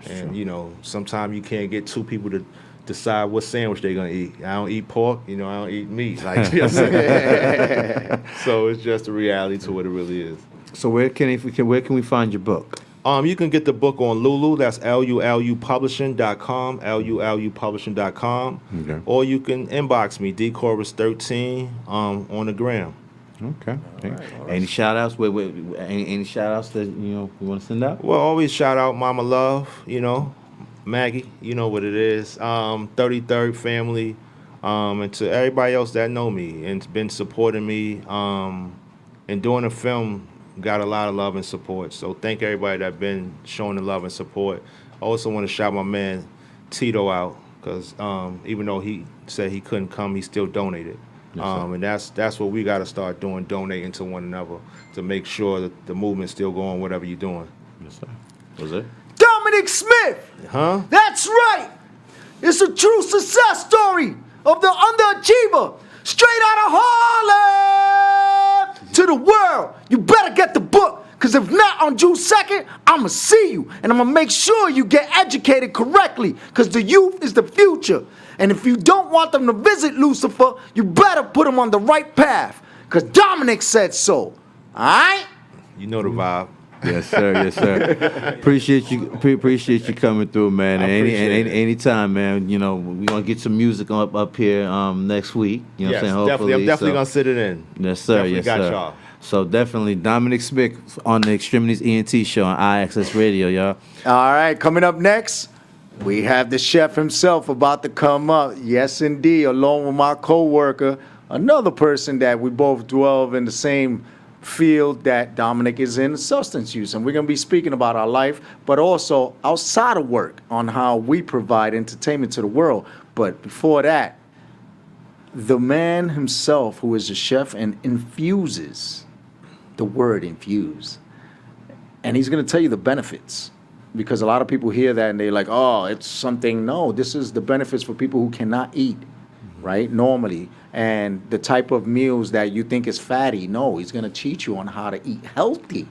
And, you know, sometimes you can't get two people to decide what sandwich they're going to eat. I don't eat pork, you know, I don't eat meat. Like, you know what I'm saying? So it's just a reality to what it really is. So where can we find your book? You can get the book on Lulu. That's LULUpublishing.com, LULUpublishing.com. Okay. Or you can inbox me, dcorus13 on the gram. Okay. All right. Any shout outs? Any shout outs that you want to send out? Well, always shout out Mama Love, you know, Maggie, you know what it is. 33rd family, and to everybody else that know me and's been supporting me. And doing the film got a lot of love and support. So thank everybody that been showing the love and support. I also want to shout my man Tito out because even though he said he couldn't come, he still donated. Yes, and that's what we got to start doing, donating to one another to make sure that the movement's still going, whatever you're doing. Yes, sir. Was it? Dominic Smith! Huh? That's right! It's a true success story of the underachiever, straight out of Harlem to the world. You better get the book, because if not, on June 2nd, I'ma see you, and I'ma make sure you get educated correctly, because the youth is the future. And if you don't want them to visit Lucifer, you better put them on the right path, because Dominic said so. All right? You know the vibe. Yes, sir. Yes, sir. Appreciate you coming through, man. Anytime, man. You know, we're gonna get some music up here next week. You know what I'm saying? Hopefully, I'm definitely gonna sit it in. Yes, sir. Definitely yes, got sir. y'all. So definitely Dominic Smith on the Extremities ENT show on iAccess Radio, y'all. All right, coming up next, we have the chef himself about to come up. Yes, indeed, along with my co-worker, another person that we both dwell in the same field that Dominic is in, substance use. And we're going to be speaking about our life, but also outside of work on how we provide entertainment to the world. But before that, the man himself who is a chef and infuses, the word infuse, And he's going to tell you the benefits, because a lot of people hear that and they're like, oh, it's something. No, this is the benefits for people who cannot eat, right, normally. And the type of meals that you think is fatty, no, he's going to teach you on how to eat healthy.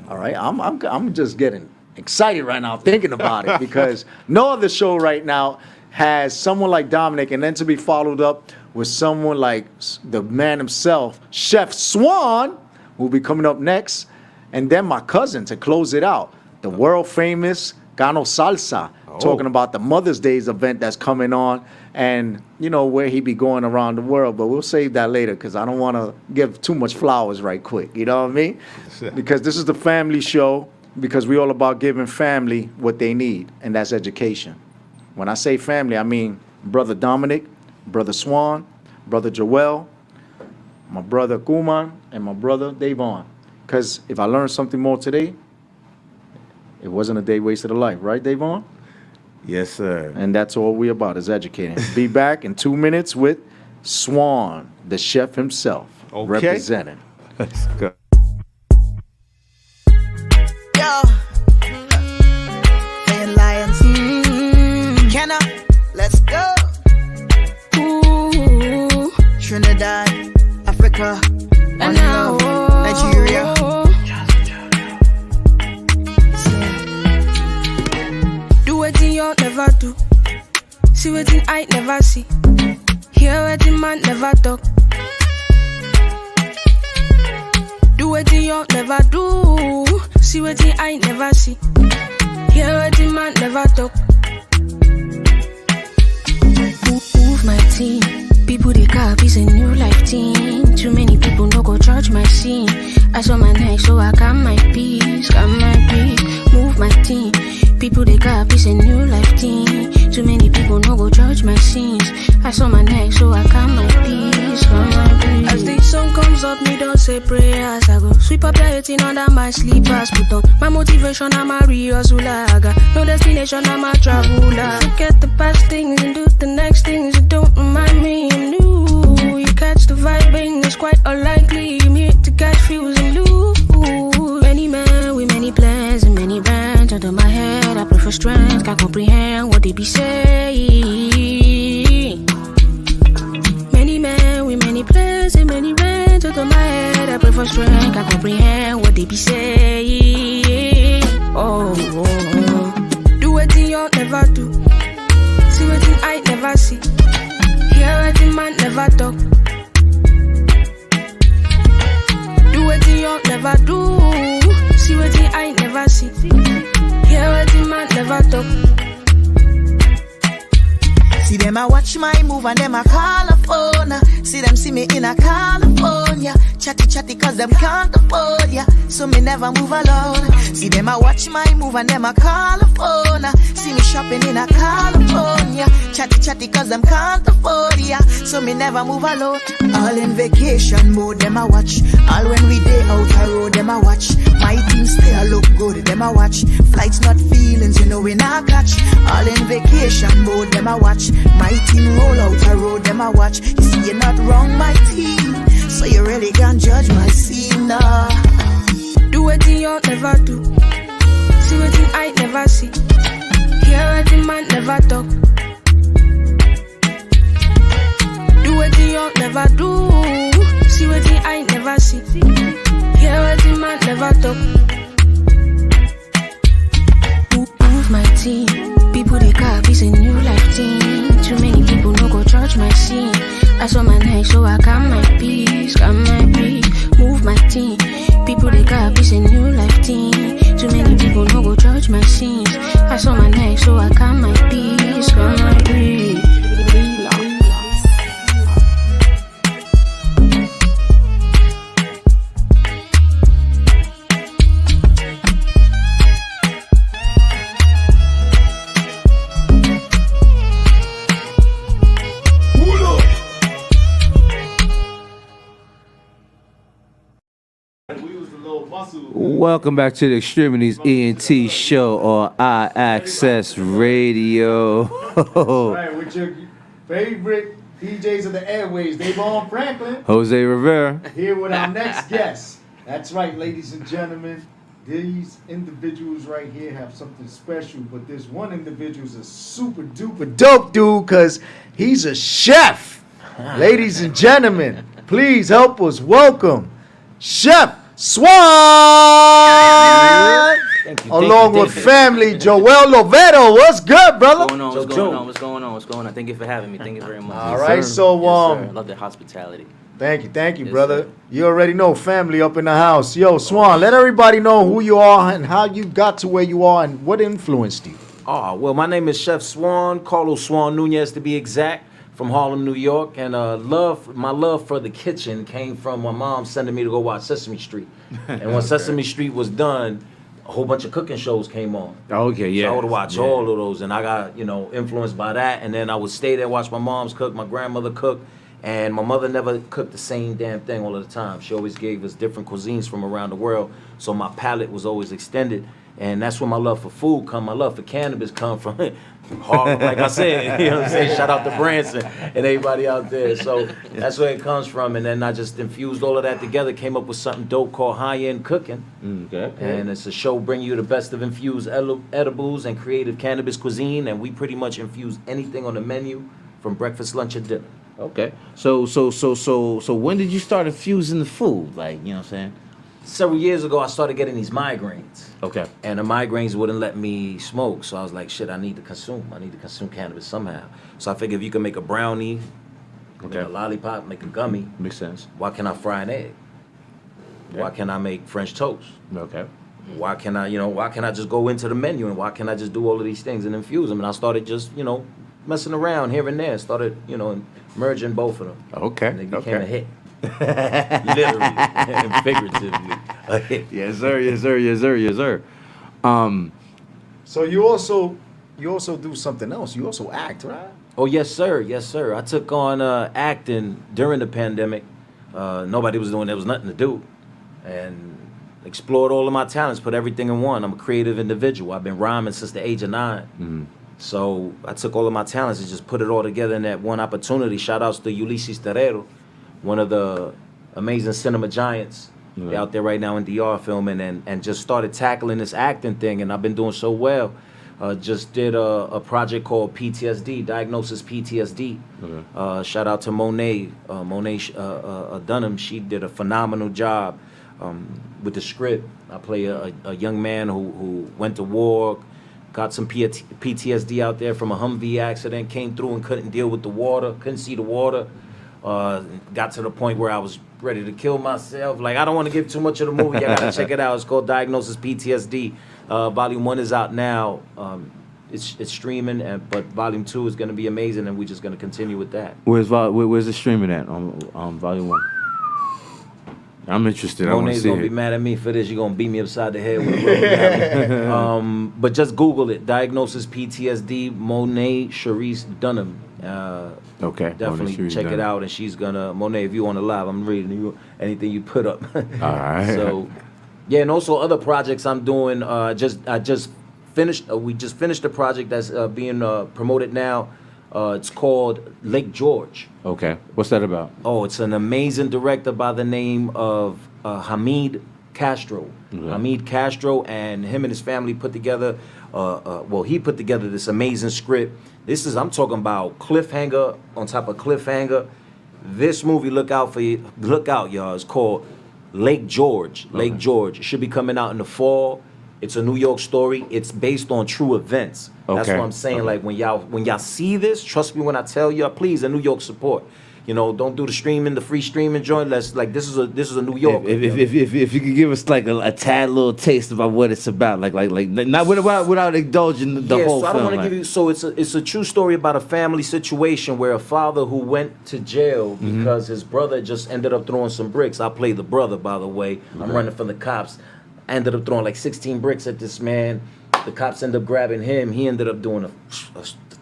All right, I'm just getting excited right now thinking about it, because no other show right now has someone like Dominic, and then to be followed up with someone like the man himself, Chef Swan, who will be coming up next, and then my cousin to close it out, the world famous Gano Salsa, talking about the Mother's Day's event that's coming on, and you know where he be going around the world. But we'll save that later, because I don't want to give too much flowers right quick. You know what I mean? Because this is the family show, because we all about giving family what they need, and that's education. When I say family, I mean Brother Dominic, Brother Swan, Brother Joel, my brother Kuman, and my brother DAYVON. Because if I learned something more today, it wasn't a day wasted of life, right, DAYVON? Yes, sir. And that's all we about, is educating. Be back in 2 minutes with Swan, the chef himself, representing. Let's go. Yo, Fan Lions, Kenna, let's go. Ooh, Trinidad, Africa, and now Nigeria. Do wetin you never do, see wetin I never see, hear wetin man never talk. Do wetin you never do, see wetin I never see, hear wetin man never talk. Move my team, people they cap is a new life team. Too many people no go judge my scene. I saw my neck so I got my peace, got my peace. Move my team, people they cap is a new life team. Too many people no go judge my scenes. I saw my neck so I got my peace, got my peace. As the sun comes up, me don't say prayers. I go sweep up everything under my sleepers. Put on my motivation, I'm a real hustler. I got no destination, I'm a traveler. Forget the past things and do the next things. You don't remind me of new. You catch the vibing, it's quite unlikely. I'm here to catch feels and lose. Many men with many plans and many bands under my head. I prefer strength, can't comprehend what they be saying. Many men with many plans and many bands under my head. I prefer strength, can't comprehend what they be saying. Oh, do wetin you never do, see wetin I never see, hear wetin man never talk. Do wetin you never do, see wetin I never see, hear wetin man never talk. See them I watch my move and them I call a phone. See them see me in a California. Chatty cause them can't afford ya, so me never move alone. See them I watch my move and them I call a phone. See me shopping in a California. Chatty cause them can't afford ya, so me never move alone. All in vacation mode, them I watch. All when we day out the road, them I watch. My team still look good, them I watch. Flights not feelings, you know we not catch. All in vacation mode, them I watch. My team roll out the road, them I watch. You see you're not wrong, my team, so you really can't judge my scene, nah. Do wetin you never do, see wetin I never see, hear wetin man never talk. Do wetin you never do, see wetin I never see, hear wetin man never talk. Move my team, people they cap is a new life team. Too many people no go judge my scene. I saw my neck so I got my peace, got my peace. Move my team, people they cap is a new life team. Too many people no go judge my scenes. I saw my neck so I got my peace, got my peace. Welcome back to the X-Tremitiez ENT show on iAccess Radio. That's right, with your favorite DJs of the airways, DAYVON Franklin. Jose Rivera. Here with our next guest. That's right, ladies and gentlemen. these individuals right here have something special, but this one individual is a super duper dope dude because he's a chef. Ladies and gentlemen, please help us welcome Chef Swan, along with family Joel Lovero. What's good, brother? What's going on? Thank you for having me. Thank you very much. All right, so yes, sir. Love the hospitality. Thank you, Yes, brother. sir. You already know family up in the house. Yo, Swan, let everybody know who you are and how you got to where you are and what influenced you. Oh, well, my name is Chef Swan, Carlos Swan Nunez to be exact, from Harlem, New York. And my love for the kitchen came from my mom sending me to go watch Sesame Street. And when Sesame Street was done, a whole bunch of cooking shows came on. Okay, yeah. So I would watch all of those, and I got, influenced by that. And then I would stay there, watch my mom's cook, my grandmother cook. And my mother never cooked the same damn thing all of the time. She always gave us different cuisines from around the world. So my palate was always extended. And that's where my love for food come. My love for cannabis come from. Harlem, like I said, you know what I'm saying? Shout out to Branson and everybody out there. So that's where it comes from. And then I just infused all of that together, came up with something dope called High-End Cooking. Okay. And it's a show bringing you the best of infused edibles and creative cannabis cuisine. And we pretty much infuse anything on the menu from breakfast, lunch, and dinner. Okay. So when did you start infusing the food? Like, you know what I'm saying? Several years ago, I started getting these migraines. Okay. And the migraines wouldn't let me smoke. So I was like, shit, I need to consume cannabis somehow. So I figured if you can make a brownie, make a lollipop, make a gummy. Makes sense. Why can't I fry an egg? Yeah. Why can't I make French toast? Okay. Why can I just go into the menu and why can't I just do all of these things and infuse them? And I started just, messing around here and there. Started, merging both of them. Okay. And they became a hit. Literally and figuratively. A hit. Yes, sir. So you also do something else. You also act, right? Oh, yes, sir. I took on acting during the pandemic. Nobody was doing, there was nothing to do. And explored all of my talents, put everything in one. I'm a creative individual. I've been rhyming since the age of 9. Mm-hmm. So I took all of my talents and just put it all together in that one opportunity. Shout outs to Ulysses Terrero, one of the amazing cinema giants out there right now in DR filming, and just started tackling this acting thing, and I've been doing so well. Just did a project called PTSD, Diagnosis PTSD. Okay. Shout out to Monet Dunham. She did a phenomenal job with the script. I play a young man who went to war, got some PTSD out there from a Humvee accident, came through and couldn't deal with the water, couldn't see the water. Got to the point where I was ready to kill myself. Like, I don't want to give too much of the movie. I gotta check it out. It's called Diagnosis PTSD. Volume 1 is out now. It's streaming, but Volume 2 is gonna be amazing, and we're just gonna continue with that. Where's the streaming at on Volume 1? I'm interested. I want to Monet's see gonna it. be mad at me for this. You're gonna beat me upside the head with a rubber. But just Google it. Diagnosis PTSD. Monet Charisse Dunham. Okay. Definitely check it out. And she's gonna Monet. If you on the live, I'm reading you anything you put up. All right. So, yeah, and also other projects I'm doing. I just finished. We just finished a project that's being promoted now. It's called Lake George. Okay. What's that about? Oh, it's an amazing director by the name of Hamid Castro. Okay. Hamid Castro, and him and his family put together, he put together this amazing script. I'm talking about cliffhanger on top of cliffhanger. This movie, look out, y'all. It's called Lake George. Lake George. It should be coming out in the fall. It's a New York story. It's based on true events. That's Okay. what I'm saying. Okay. Like, when y'all see this, trust me when I tell y'all, please, a New York support. Don't do the free streaming joint. This is a New York. If you could give us like a tad little taste about what it's about, like not without indulging the whole so I don't film. want to give you. So it's a true story about a family situation where a father who went to jail because his brother just ended up throwing some bricks. I play the brother, by the way. I'm Okay. running from the cops. I ended up throwing like 16 bricks at this man. The cops ended up grabbing him. He ended up doing a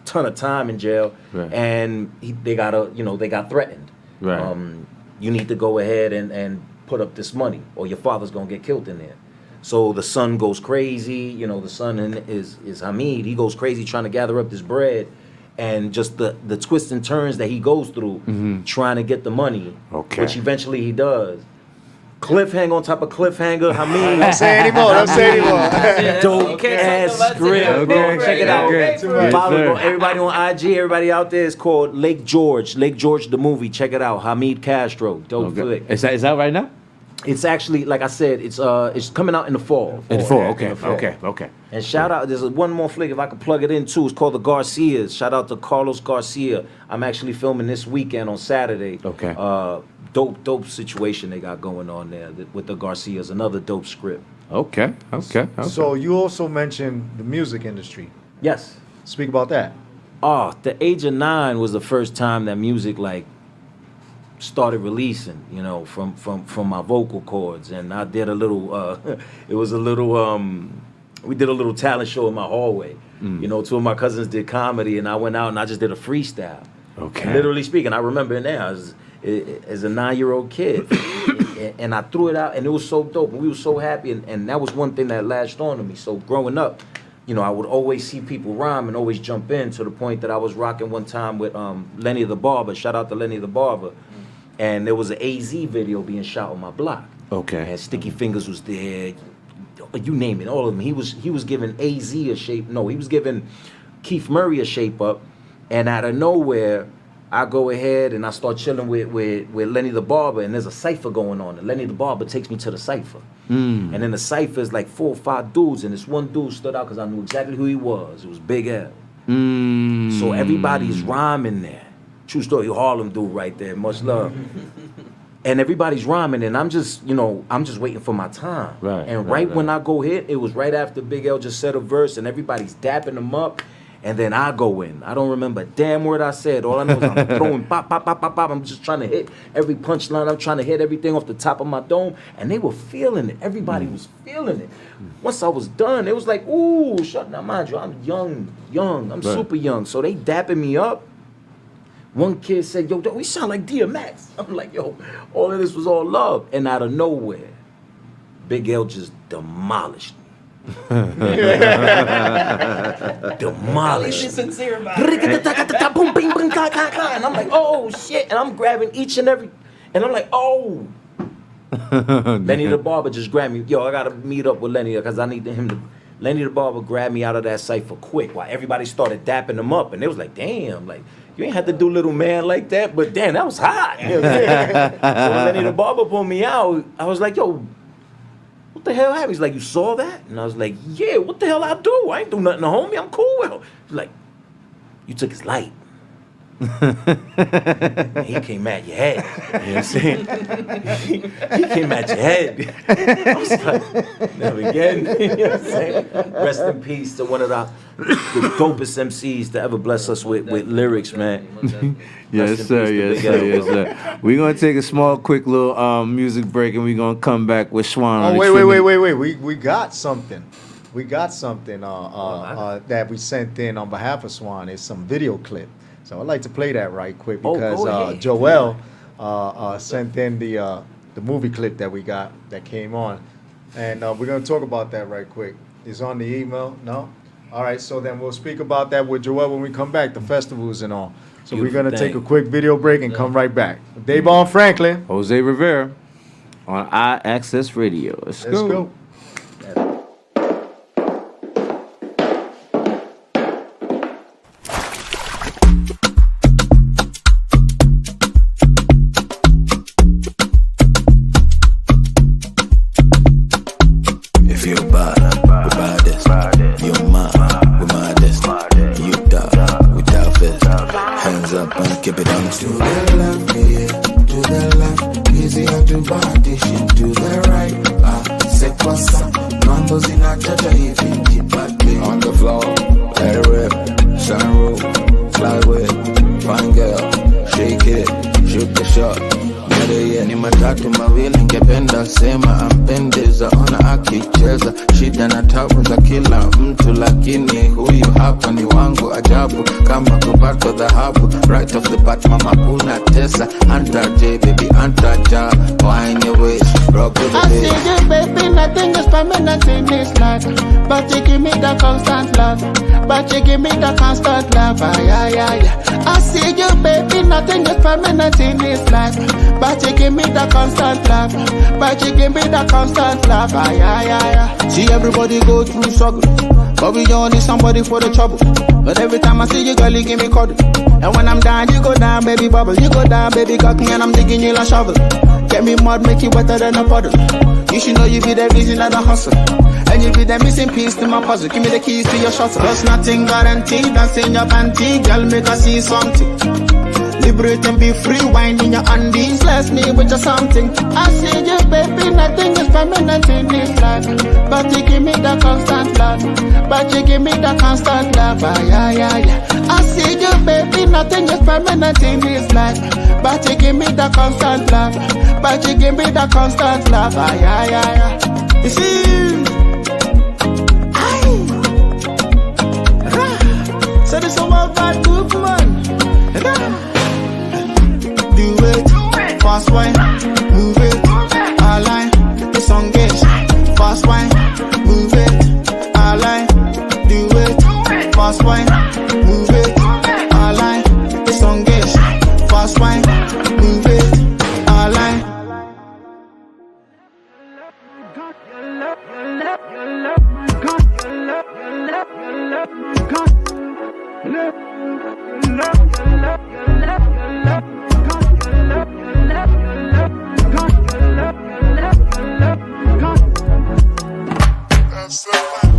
ton of time in jail, Right. and they got threatened. Right. You need to go ahead and put up this money, or your father's gonna get killed in there. So the son goes crazy. The son is Hamid. He goes crazy trying to gather up this bread, and just the twists and turns that he goes through trying to get the money, Okay. which eventually he does. Cliffhanger on top of cliffhanger. I mean, Don't say anymore. Don't say anymore. Dope ass script, bro. Check it out. Follow everybody on IG. Everybody out there. It's called Lake George. Lake George the movie. Check it out. Hamid Castro. Dope flick. Is that right now? It's actually, like I said, it's coming out in the fall. In the fall. Okay. And shout out, there's one more flick if I could plug it in too. It's called The Garcias. Shout out to Carlos Garcia. I'm actually filming this weekend on Saturday. Okay. Dope situation they got going on there with The Garcias. Another dope script. Okay. So you also mentioned the music industry. Yes. Speak about that. The age of 9 was the first time that music started releasing, from my vocal cords, and I did a little. It was a little. We did a little talent show in my hallway. Two of my cousins did comedy, and I went out and I just did a freestyle. Okay. And literally speaking, I remember it now as a 9-year-old kid, and I threw it out, and it was so dope, and we were so happy, and that was one thing that latched on to me. So growing up, I would always see people rhyme and always jump in, to the point that I was rocking one time with Lenny the Barber. Shout out to Lenny the Barber. And there was an AZ video being shot on my block. Okay. And Sticky Fingers was there. You name it, all of them. He was giving AZ a shape. No, he was giving Keith Murray a shape up. And out of nowhere, I go ahead and I start chilling with Lenny the Barber, and there's a cipher going on. And Lenny the Barber takes me to the cipher. And then the cipher is like 4 or 5 dudes, and this one dude stood out because I knew exactly who he was. It was Big L. So everybody's rhyming there. True story, Harlem dude right there, much love. And everybody's rhyming, and I'm just waiting for my time. Right when I go hit, it was right after Big L just said a verse, and everybody's dapping him up, and then I go in. I don't remember a damn word I said. All I know is I'm throwing pop, pop, pop, pop, pop. I'm just trying to hit every punchline. I'm trying to hit everything off the top of my dome, and they were feeling it. Everybody was feeling it. Once I was done, it was like, ooh, shut up. Mind you, I'm young. I'm super young. So they dapping me up. One kid said, yo, we sound like DMX. I'm like, yo, all of this was all love. And out of nowhere, Big L just demolished me. Demolished. Sincere about it. And I'm like, oh, shit. And I'm grabbing each and every, and I'm like, oh. Lenny the Barber just grabbed me. Yo, I got to meet up with Lenny because I need him to. Lenny the Barber grabbed me out of that cipher quick while everybody started dapping him up. And it was like, damn, like, you ain't had to do little man like that, but damn, that was hot. You know what I'm saying? So when Lenny the Barber pulled me out, I was like, yo, what the hell happened? He's like, you saw that? And I was like, yeah, what the hell I do? I ain't do nothing to homie. I'm cool with him. He's like, you took his light. He came at your head. You know what I'm saying? He came at your head. I was like, never again. You know what I'm saying? Rest in peace to one of the dopest MCs to ever bless us with lyrics, man. Yes, sir. We're going to take a small, quick little music break, and we're going to come back with Swan. Oh, wait. We got something. We got something that we sent in on behalf of Swan. It's some video clip. So I'd like to play that right quick because Joel sent in the movie clip that we got that came on. And we're going to talk about that right quick. It's on the email, no? All right, so then we'll speak about that with Joel when we come back, the festivals and all. So we're going to take a quick video break and come right back. DAYVON Franklin. Jose Rivera on iAccess Radio. Let's go. But you give me the constant love. I see you, baby, nothing is permanent in this life. But you give me the constant love. But you give me the constant love. Ay, ay, ay, ay. See everybody go through struggle, but we all need somebody for the trouble. But every time I see you, girl, you give me cuddle. And when I'm down, you go down, baby bubble. You go down, baby cock me, and I'm digging you like shovel. Get me mud, make you wetter than a puddle. You should know you be the reason of the hustle. And you be the missing piece to my puzzle. Give me the keys to your shuttle. There's nothing guaranteed, that's in your panty. Girl, make us see something. Liberate and be free, wind in your undies. Bless me with your something. I see you, baby, nothing is permanent in this life. But you give me the constant love. But you give me the constant love. Ay, ay, ay, ay. I see you, baby, nothing is permanent in this life. But you give me the constant love. But you give me the constant love. Ay, ay, ay, ay. You see, so this is what bad group, man. Do it, fast wine, move it, align, the song gets fast wine, move it, align, do it, fast wine, move it, align, the song gets fast wine, move it, align.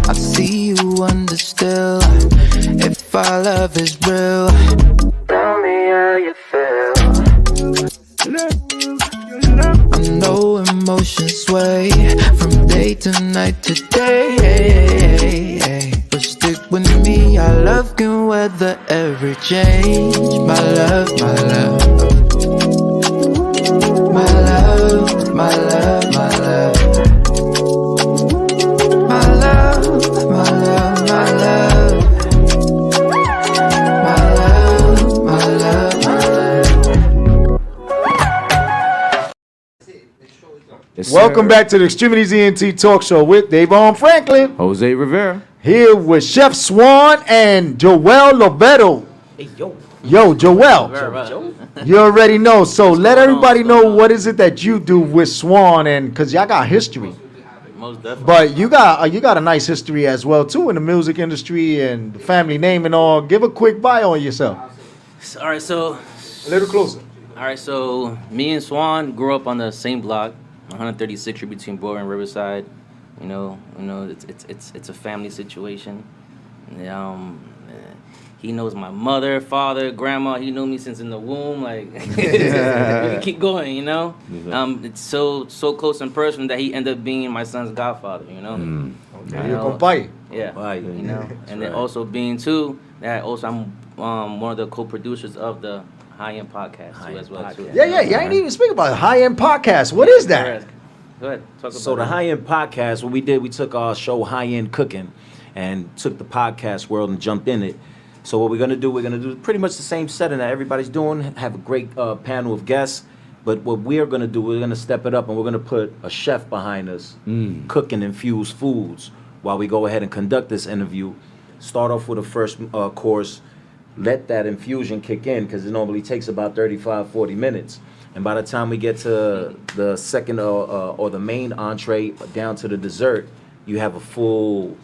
I see you under still. If our love is real, tell me how you feel. I know emotions sway from day to night to day. But stick with me, our love can weather every change. My love, my love. My love, my love, my love. My love, my love, my love. My love, my love, my love. Welcome back to the Extremities ENT Talk Show with DAYVON Franklin. Jose Rivera. Here with Chef Swan and Joel Lobeto. Hey, yo. Yo, Joel. You already know. So let everybody know what is it that you do with Swan, and because y'all got history. Most definitely. But you got a nice history as well too in the music industry and the family name and all. Give a quick bio on yourself. All right, so a little closer. All right, so me and Swan grew up on the same block, 136th Street between Broad and Riverside. You know, it's a family situation. He knows my mother, father, grandma. He knew me since in the womb. Like, we can keep going, you know. It's so close in person that he ended up being my son's godfather, you know. Okay. Your compadre. Yeah, you know. And then also being too that also I'm one of the co-producers of the High End Podcast too, as well too. Yeah. I ain't even speak about High End Podcast. What is that? Go ahead. Talk about So the High End Podcast, what we did, we took our show High End Cooking and took the podcast world and jumped in it. So what we're gonna do pretty much the same setting that everybody's doing. Have a great panel of guests, but what we're gonna do, we're gonna step it up and we're gonna put a chef behind us, cooking infused foods while we go ahead and conduct this interview. Start off with a first course, let that infusion kick in because it normally takes about 35-40 minutes. And by the time we get to the second or the main entree down to the dessert, you have a full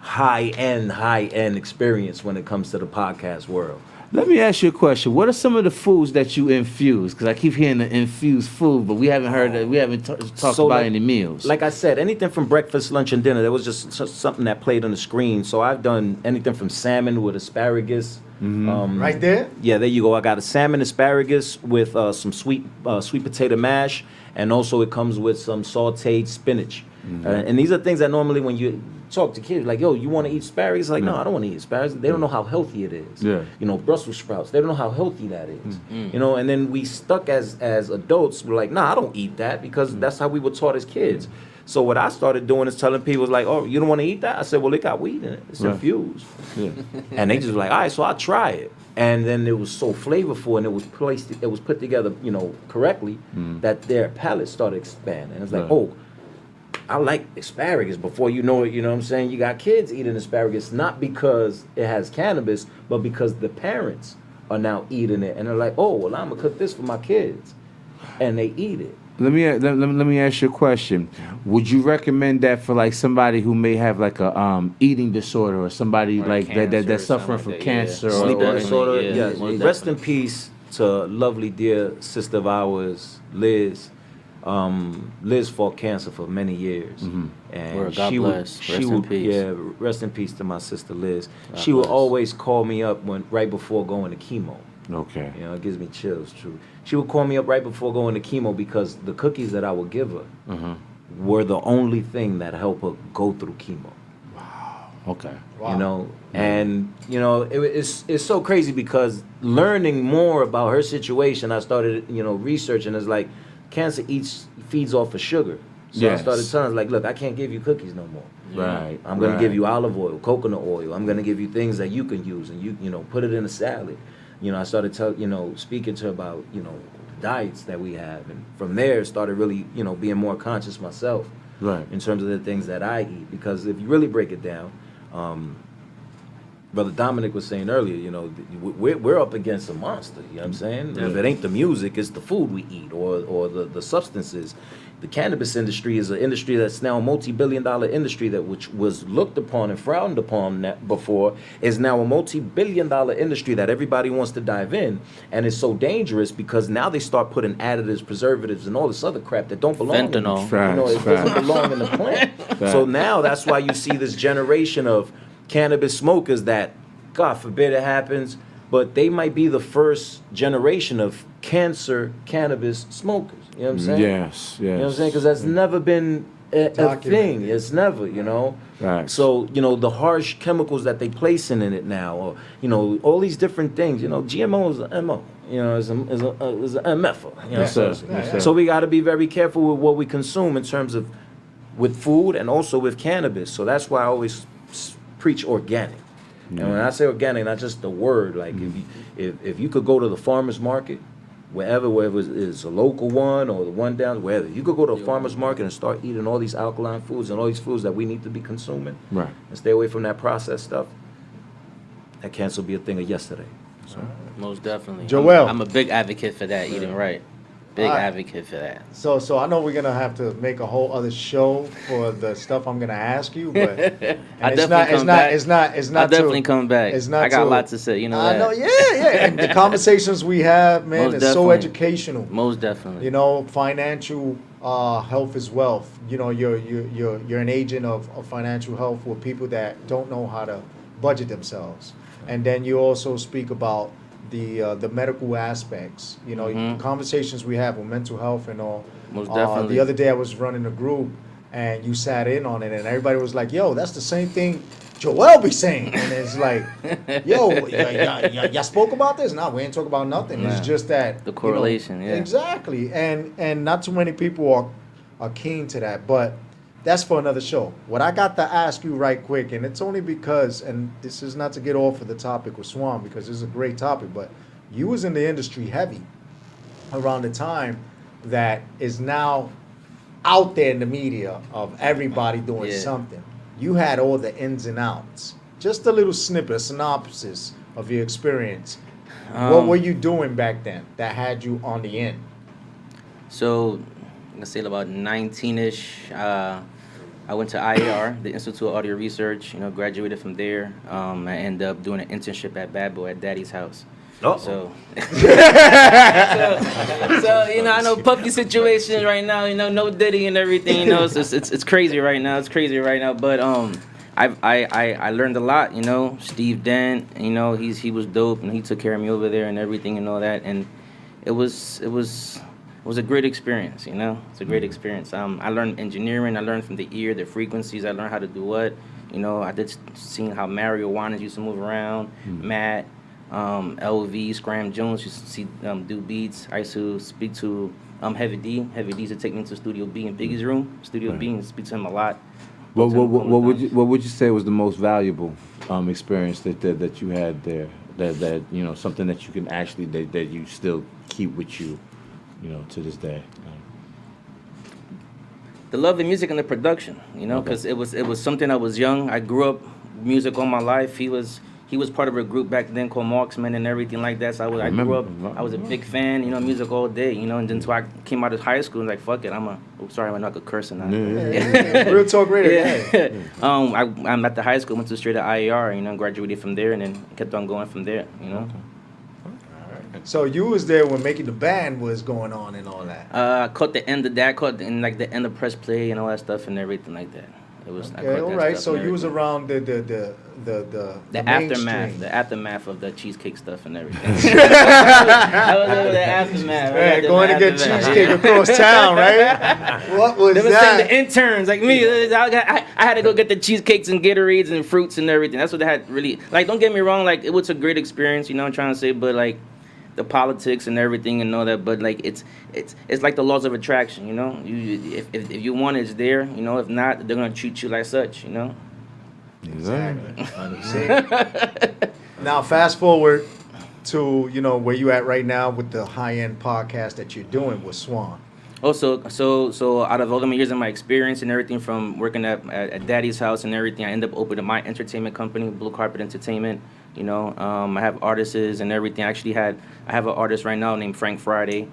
high-end experience when it comes to the podcast world. Let me ask you a question. What are some of the foods that you infuse? Because I keep hearing the infused food, but we haven't heard that. We haven't talked about any meals. Like I said, anything from breakfast, lunch, and dinner. There was just something that played on the screen. So I've done anything from salmon with asparagus. Right there? Yeah, there you go. I got a salmon asparagus with some sweet potato mash, and also it comes with some sautéed spinach. And these are things that normally when you talk to kids, like, yo, you want to eat asparagus? Like, no, I don't want to eat asparagus. They don't know how healthy it is. Yeah. You know, Brussels sprouts, they don't know how healthy that is. You know, and then we stuck as adults, we're like, nah, I don't eat that because that's how we were taught as kids. So what I started doing is telling people, like, oh, you don't want to eat that? I said, well, it got wheat in it. It's infused. Yeah. And they just were like, all right, so I'll try it. And then it was so flavorful and it was put together, you know, correctly that their palate started expanding. And it's like, oh, I like asparagus. Before you know it, you know what I'm saying? You got kids eating asparagus, not because it has cannabis, but because the parents are now eating it, and they're like, oh, well, I'm gonna cook this for my kids, and they eat it. Let me ask you a question. Would you recommend that for like somebody who may have like a eating disorder, or somebody like that's suffering from cancer, sleeping or disorder? Yeah, Yes. Rest in peace to lovely dear sister of ours, Liz. Liz fought cancer for many years, and Lord, God bless. she Rest in would, peace. yeah, rest in peace to my sister Liz. God She would bless. always call me up right before going to chemo. Okay. You know, it gives me chills. True. She would call me up right before going to chemo because the cookies that I would give her were the only thing that helped her go through chemo. Okay. You know, and you know, it's so crazy because learning more about her situation, I started, you know, researching. It's like cancer feeds off of sugar. So Yes. I started telling her, like, look, I can't give you cookies no more. Right. I'm gonna give you olive oil, coconut oil. I'm gonna give you things that you can use, and you know, put it in a salad. You know, I started speaking to her about, you know, diets that we have, and from there started really, you know, being more conscious myself, right, in terms of the things that I eat. Because if you really break it down, Brother Dominic was saying earlier, you know, we're up against a monster. You know what I'm saying? Yeah. If it ain't the music, it's the food we eat, or the substances. The cannabis industry is an industry that's now a multi-billion-dollar industry which was looked upon and frowned upon before, is now a multi-billion-dollar industry that everybody wants to dive in, and it's so dangerous because now they start putting additives, preservatives, and all this other crap that don't belong. Fentanyl. You know, it doesn't belong in the plant. Facts. So now that's why you see this generation of cannabis smokers that, God forbid it happens, but they might be the first generation of cancer cannabis smokers. You know what I'm saying? Yes, You know what I'm saying? Because that's never been a thing. It's never, you know? Right. So, you know, the harsh chemicals that they placing in it now, or, you know, all these different things, you know, GMO is an MO, you know, is an MFer. You know? Yes, sir. Yes, sir. So we got to be very careful with what we consume in terms of with food and also with cannabis. So that's why I always preach organic. And when I say organic, not just the word, like if you could go to the farmer's market, wherever it's a local one or the one down, wherever, you could go to a farmer's market and start eating all these alkaline foods and all these foods that we need to be consuming, Right. and stay away from that processed stuff, that cancer will be a thing of yesterday. So. Most definitely. Joel. I'm a big advocate for that, eating right. Big All right. advocate for that. So I know we're gonna have to make a whole other show for the stuff I'm gonna ask you, but and I'll definitely come back. It's not I got a to- lot to say. You know I that. know, yeah. And the conversations we have, man, Most is so definitely. educational. Most definitely. You know, financial health is wealth. You know, you're an agent of financial health for people that don't know how to budget themselves. And then you also speak about the medical aspects. You know, the conversations we have with mental health and all. Most definitely. The other day I was running a group and you sat in on it and everybody was like, yo, that's the same thing Joel be saying. And it's like, yo, y'all spoke about this? No, we ain't talk about nothing. Nah. It's just that The correlation, you know, yeah. Exactly. And not too many people are keen to that, but that's for another show. What I got to ask you right quick, and it's only because, and this is not to get off of the topic with Swan because this is a great topic, but you was in the industry heavy around the time that is now out there in the media of everybody doing something. You had all the ins and outs. Just a little snippet, a synopsis of your experience. What were you doing back then that had you on the end? So, I'm gonna say about 19-ish. I went to IAR, the Institute of Audio Research. You know, graduated from there. I ended up doing an internship at Bad Boy at Daddy's house. Uh-oh. So, you know, I know puppy situation right now. You know, no Diddy and everything. You know, it's crazy right now. It's crazy right now. But I learned a lot. You know, Steve Dent. You know, he was dope and he took care of me over there and everything and all that. And it was a great experience. You know, it's a great experience. I learned engineering. I learned from the ear, the frequencies. I learned how to do what. You know, I did seeing how Mario Winans used to move around. Matt. LV, Scram Jones used to see do beats. I used to speak to Heavy D. Heavy D used to take me to Studio B in Biggie's room. Studio B, and speak to him a lot. What would you say was the most valuable experience that you had there? That you know, something that you can actually that you still keep with you, you know, to this day. The love of music and the production, you know, because it was something I was young. I grew up music all my life. He was he was part of a group back then called Marksman and everything like that. So I grew up. I was a big fan, you know, music all day, you know. And then so I came out of high school and like, fuck it, sorry, I'm not gonna curse or not. Real talk radio. Yeah. I'm at the high school, went to straight to IAR, you know, graduated from there, and then kept on going from there, you know. So you was there when making the band was going on and all that. I caught the end of that, caught in like the end of press play and all that stuff and everything like that. It was Okay, all right. So you was around the aftermath of the cheesecake stuff and everything. I was over the aftermath. Right, going to get cheesecake across town, right? What was they were that? saying the interns like me. I had to go get the cheesecakes and Gatorades and fruits and everything. That's what they had really. Like, don't get me wrong. Like, it was a great experience. You know what I'm trying to say, but like. The politics and everything and all that, but like it's like the laws of attraction, you know. If you want it, it's there, you know. If not, they're gonna treat you like such, you know. Exactly. Now, fast forward to where you at right now with the high end podcast that you're doing with Swan. Also, so out of all the years of my experience and everything from working at Daddy's house and everything, I ended up opening my entertainment company, Blue Carpet Entertainment. You know, I have artists and everything. I have an artist right now named Frank Friday.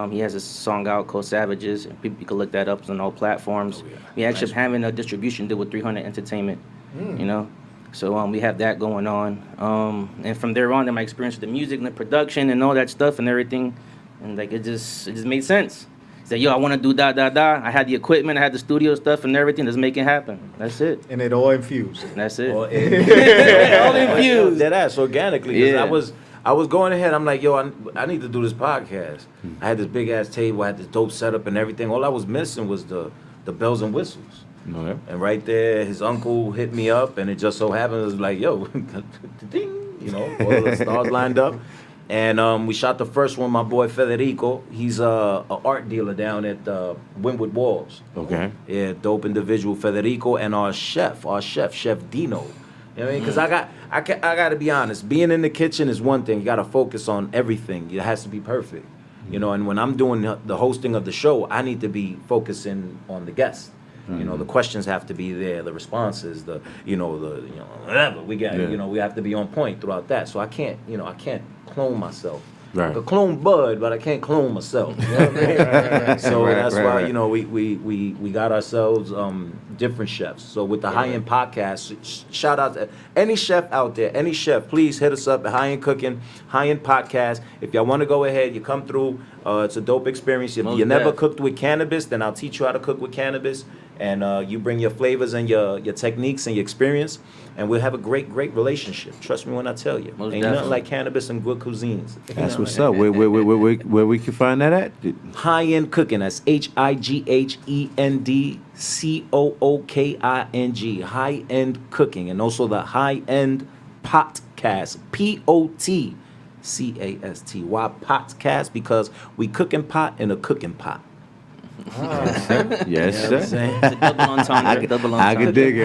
He has a song out called Savages. People can look that up on all platforms. We actually having a distribution deal with 300 Entertainment. You know, so we have that going on. And from there on, then my experience with the music and the production and all that stuff and everything, and like it just made sense. Said, yo, I want to do da. I had the equipment, I had the studio stuff and everything. Let's make it happen. That's it. And it all infused. That's it. All infused. That's organically. Yeah. I was going ahead. I'm like, yo, I need to do this podcast. I had this big ass table. I had this dope setup and everything. All I was missing was the bells and whistles. Okay. And right there, his uncle hit me up, and it just so happened it was like, yo, ding, you know, all the stars lined up. And we shot the first one, my boy Federico. He's a art dealer down at Wynwood Walls. Okay. Yeah, dope individual, Federico, and our chef, Chef Dino. You know what I mean? Because I got to be honest. Being in the kitchen is one thing. You got to focus on everything. It has to be perfect. You know, and when I'm doing the hosting of the show, I need to be focusing on the guests. You know, the questions have to be there, the responses, whatever we got. Yeah. You know, we have to be on point throughout that. So I can't clone myself. Right. I could clone Bud, but I can't clone myself. You know what I mean? Right. So Right, that's right, why right. we got ourselves different chefs. So with the High End Podcast, shout out to any chef out there, any chef, please hit us up at High End Cooking, High End Podcast. If y'all want to go ahead, you come through. It's a dope experience. If you never cooked with cannabis, then I'll teach you how to cook with cannabis. And you bring your flavors and your techniques and your experience, and we'll have a great relationship. Trust me when I tell you. Ain't nothing like cannabis and good cuisines. That's what's up. Where we can find that at? High End Cooking. That's HIGHENDCOOKING. High End Cooking, and also the High End Podcast. POTCAST. Why podcast? Because we cooking pot in a cooking pot. Yes, sir. It's a double entendre. I can dig it.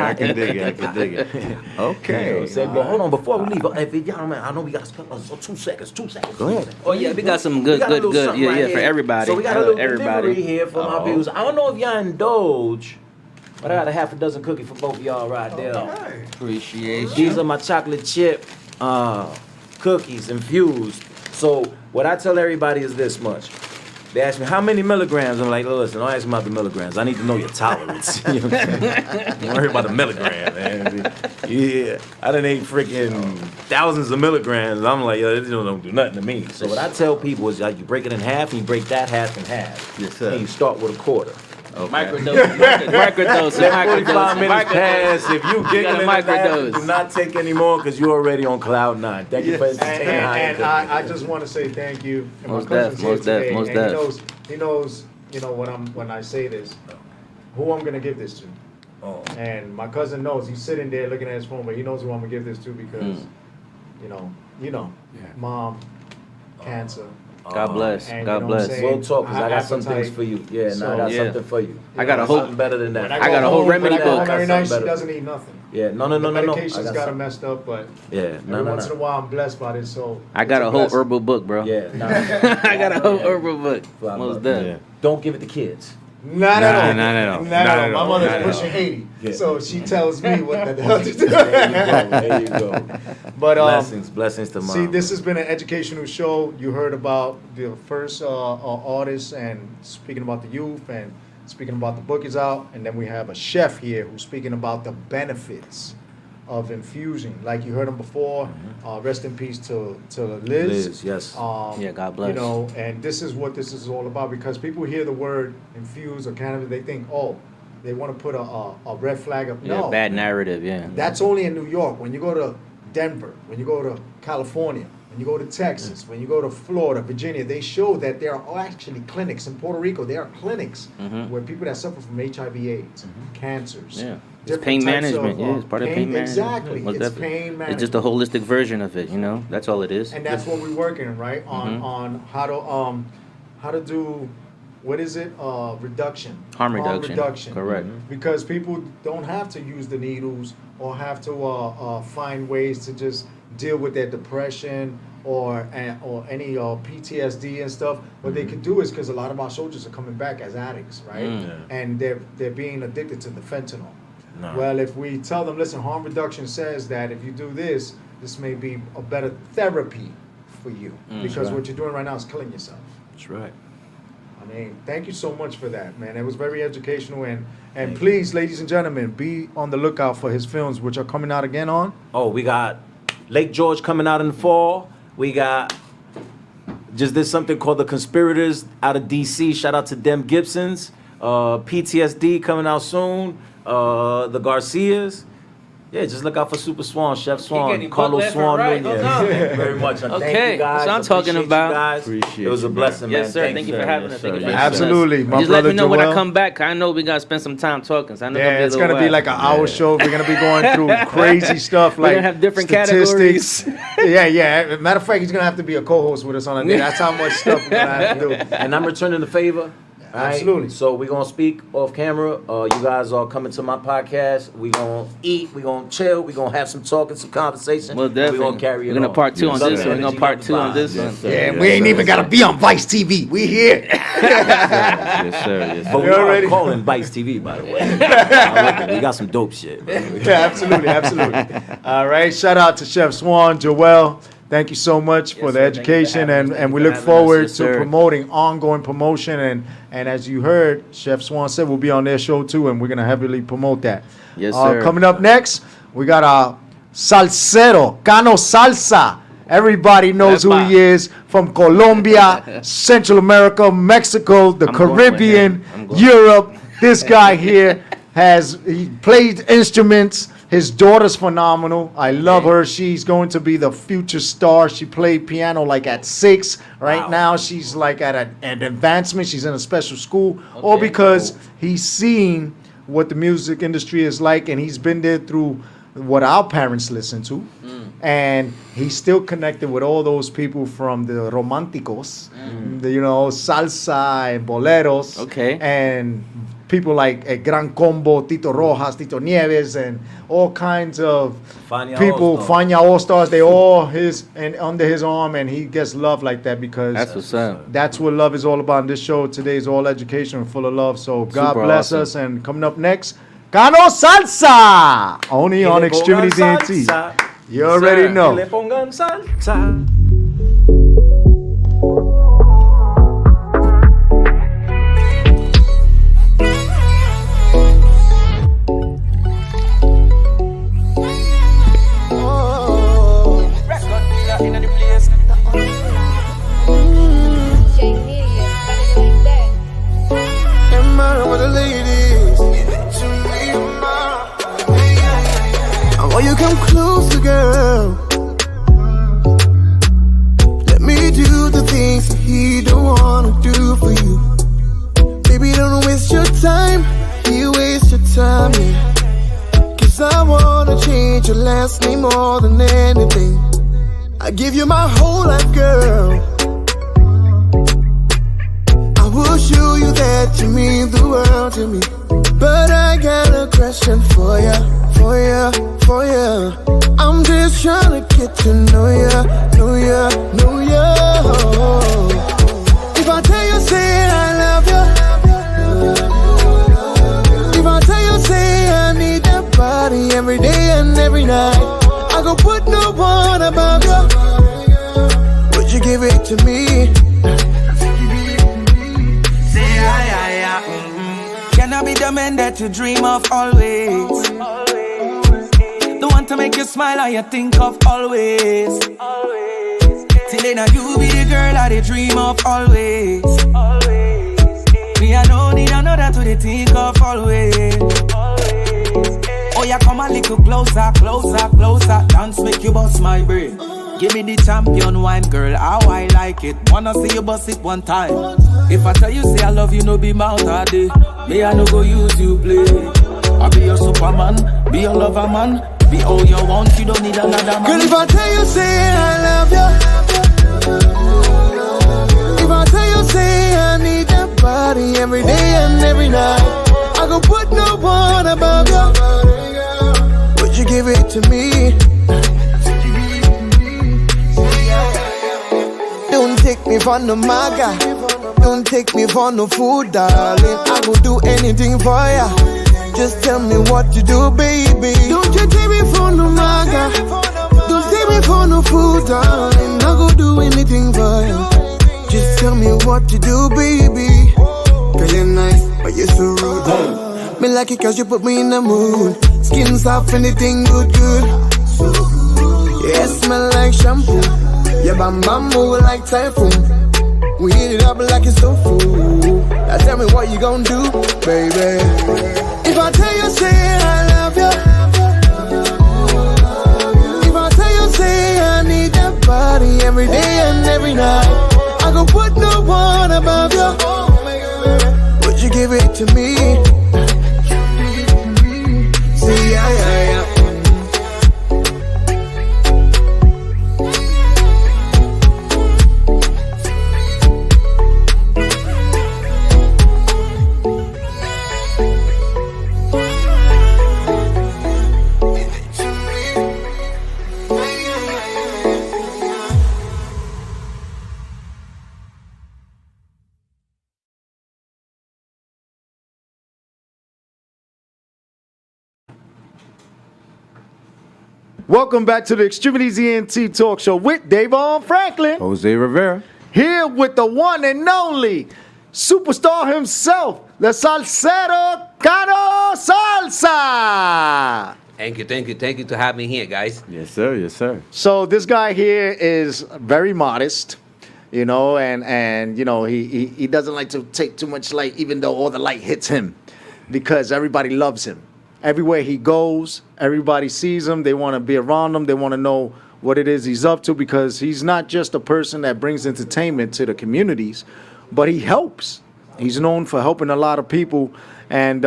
Okay. But hold on, before we leave, if y'all, man, I know we got 2 seconds. Go ahead. Oh yeah, we got some good. Yeah, for everybody. So we got a little everybody delivery here for my viewers. I don't know if y'all indulge, but I got a half a dozen cookies for both of y'all right there. Appreciate you. These are my chocolate chip cookies infused. So what I tell everybody is this much. They ask me, how many milligrams? I'm like, listen, don't ask me about the milligrams. I need to know your tolerance. You know what I'm saying? Don't worry about the milligram, man. Yeah, I done ate freaking thousands of milligrams. I'm like, yo, this don't do nothing to me. So what I tell people is, like, you break it in half, and you break that half in half. Yes, sir. And you start with a quarter. Okay. Microdose. Let 45 minutes pass. If you giggling microdose. do not take any more because you're already on cloud 9. Thank you for entertaining. And I just want to say thank you. And my cousin's here today, and he knows, when I say this, who I'm gonna give this to. Oh. And my cousin knows. He's sitting there looking at his phone, but he knows who I'm gonna give this to because, mom, cancer. God bless. And God bless. We'll talk, because I got some things for you. Yeah, I got something for you. I got a whole something better than that. I got a whole remedy book. Every night she doesn't eat nothing. Yeah, no. The medication's got her messed up, but yeah, every once in a while I'm blessed by this. So I got a whole herbal book, bro. Yeah, I got a whole herbal book. Most done. Yeah. Don't give it to kids. Not at all. Not at all. Not at all. My Not mother's at pushing all. 80, Yeah. so she tells me what the hell to do. There you go. But blessings to mom. see, this has been an educational show. You heard about the first artist and speaking about the youth and speaking about the book is out, and then we have a chef here who's speaking about the benefits of infusing. Like you heard him before. Rest in peace to Liz. Liz, yes. Yeah, God bless. You know, and this is what this is all about, because people hear the word infuse or cannabis, they think, oh, they want to put a red flag up. Yeah, No, bad narrative, yeah. that's only in New York. When you go to Denver, when you go to California, when you go to Texas, when you go to Florida, Virginia, they show that there are actually clinics. In Puerto Rico, there are clinics where people that suffer from HIV/AIDS, cancers, Yeah. It's different pain types management, yeah. It's part of pain management. Exactly. Most It's definitely. pain management. It's just a holistic version of it, you know? That's all it is. And that's what we're working right on how to do, what is it, reduction, Harm reduction. Correct. because people don't have to use the needles or have to find ways to just deal with their depression or any PTSD and stuff. What they could do is, because a lot of our soldiers are coming back as addicts, right? And they're being addicted to the fentanyl. No. Well, if we tell them, listen, harm reduction says that if you do this, this may be a better therapy for you, because right. what you're doing right now is killing yourself. That's right. I mean, thank you so much for that, man. It was very educational, and please, ladies and gentlemen, be on the lookout for his films, which are coming out again on. Oh, we got Lake George coming out in the fall. We got just did something called The Conspirators out of DC. Shout out to Dem Gibsons. PTSD coming out soon. The Garcias. Yeah, just look out for Super Swan, Chef Swan, getting Carlos booked left Swan. and right. Nunez. Hold on. Thank you very much. And Okay, thank you guys. that's what I'm talking Appreciate about. You guys. Appreciate It was a you, blessing, man. Yes, sir. Thank you for having us. Thank you for having us. Absolutely. My Just let brother me know when I Joel. come back. I know we gotta spend some time talking. So I know Yeah, it's gonna gonna be like an hour show. We're gonna be going through crazy stuff We're like gonna have different statistics. categories. yeah. Matter of fact, he's gonna have to be a co-host with us on a day. That's how much stuff we're gonna have to do. And I'm returning the favor. All right? Absolutely. So we're gonna speak off camera. You guys are coming to my podcast. We're gonna eat. We're gonna chill. We're gonna have some talking, some conversation. Well, and definitely. We're gonna carry it We're gonna on. part two on Love this the one. We're gonna energy, part love two the on this vibes. one. Yeah, we ain't even gotta be on Vice TV. We here. Yes, sir. Yes, But sir. we are calling Vice TV, by the way. I like it. We got some dope shit. Man. Yeah, absolutely. All right, shout out to Chef Swan, Joel. Thank you so much for the sir. Thank you for education, having us. and Thank we you look for having us. forward Yes, to sir. promoting ongoing promotion. And as you heard, Chef Swan said we'll be on their show too, and we're gonna heavily promote that. Yes, sir. Coming up next, we got our salsero, Cano Salsa. Everybody knows who he is, from Colombia, Central America, Mexico, the I'm going with Caribbean, him. I'm going. Europe. This guy here he played instruments. His daughter's phenomenal. I love her. She's going to be the future star. She played piano like at 6. Right now, she's like at an advancement. She's in a special school. All because he's seen what the music industry is like, and he's been there through what our parents listened to. And he's still connected with all those people from the romanticos, salsa and boleros. Okay. And people like Gran Combo, Tito Rojas, Tito Nieves, and all kinds of Fania people, All-Star. Fania All-Stars. They all under his arm, and he gets love like that because That's what's up. that's what love is all about. And this show today is all education and full of love. So God Super bless awesome. us. And coming up next, Cano Salsa, only on Que le Extremity pongan DNT. salsa. You already sir. Que know. le pongan salsa. Oh, you come closer, girl. Let me do the things that he don't wanna do for you. Baby, don't waste your time. You waste your time, yeah. 'Cause I wanna change your last name more than anything. I give you my whole life, girl. I will show you that you mean the world to me. But I got a question for ya, for ya, for ya. I'm just trying to get to know ya, know ya, know ya. If I tell you, say I love ya, Say I. Can I be the man that you dream of always? The one to make you smile and you think of always. Till then you be the girl I dey dream of always. Me I don't need another to dey think of always. Oh yeah, come a little closer, closer, closer. Dance make you bust my brain. Give me the champion wine, girl, how I like it. Wanna see you bust it one time. If I tell you say I love you, no be mouth all day. Me I no go use you play. I be your superman, be your lover man. Be all you want, you don't need another man. Girl, if I tell you say I love you, if I tell you say I need that body every day and every night, I go put no one above you. Would you give it to me? Don't take me for no maga. Don't take me for no food, darling. I will do anything for ya. Just tell me what you do, baby. Don't you take me for no maga. Don't take me for no food, darling. I will do anything for ya. Just tell me what you do, baby. Girl, you're nice, but you're so rude. Me like it cause you put me in the mood. Skin soft, anything good, good. Yeah, smell like shampoo. Yeah, bam bam move like typhoon. We heat it up like it's so full. Now tell me what you gon' do, baby. If I tell you say I love you, if I tell you say I need that body every day and every night, I gon' put no one above you. Would you give it to me? Say yeah. Welcome back to the X-Tremitiez ENT Talk Show with DAYVON Franklin. Jose Rivera. Here with the one and only superstar himself, the Salsero Caro Salsa. Thank you to have me here, guys. Yes, sir. So this guy here is very modest, you know, and you know, he doesn't like to take too much light, even though all the light hits him, because everybody loves him. Everywhere he goes, everybody sees him. They want to be around him. They want to know what it is he's up to, because he's not just a person that brings entertainment to the communities, but he helps. He's known for helping a lot of people, and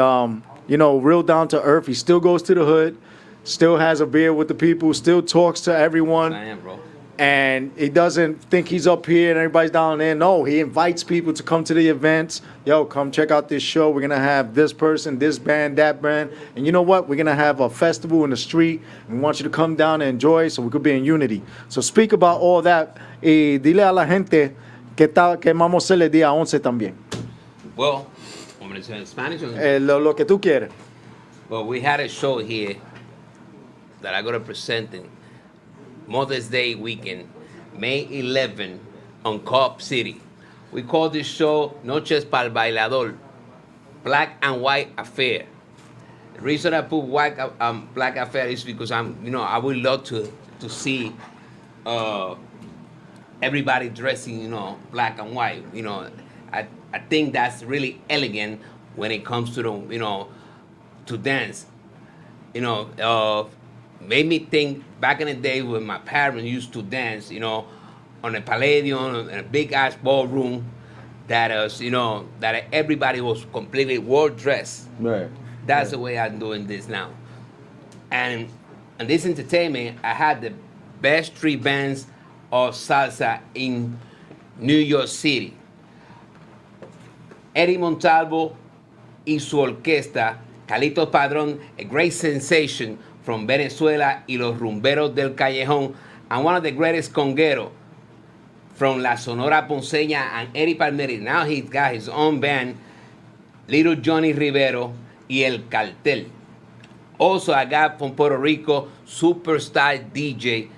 you know, real down to earth. He still goes to the hood, still has a beer with the people, still talks to everyone. I am, bro. And he doesn't think he's up here and everybody's down there. No, he invites people to come to the events. Yo, come check out this show. We're going to have this person, this band, that band. And you know what? We're going to have a festival in the street. We want you to come down and enjoy so we could be in unity. So speak about all that. Y dile a la gente que vamos a hacer el día 11 también. Well, I'm going to say in Spanish. Lo que tú quieres. Well, we had a show here that I'm going to present in Mother's Day weekend, May 11, on Cobb City. We call this show Noches para el Bailador, Black and White Affair. The reason I put Black Affair is because I would love to see everybody dressing, black and white. I think that's really elegant when it comes to to dance. Made me think back in the day when my parents used to dance, on a Palladium, in a big ass ballroom, that that everybody was completely well dressed. Right. That's the way I'm doing this now. And this entertainment, I had the best 3 bands of salsa in New York City. Eddie Montalvo y su orquesta, Carlitos Padrón, a great sensation from Venezuela, y los rumberos del callejón, and one of the greatest congueros from La Sonora Ponceña, and Eddie Palmieri. Now he's got his own band, Little Johnny Rivero y El Cartel. Also, I got from Puerto Rico, superstar DJ,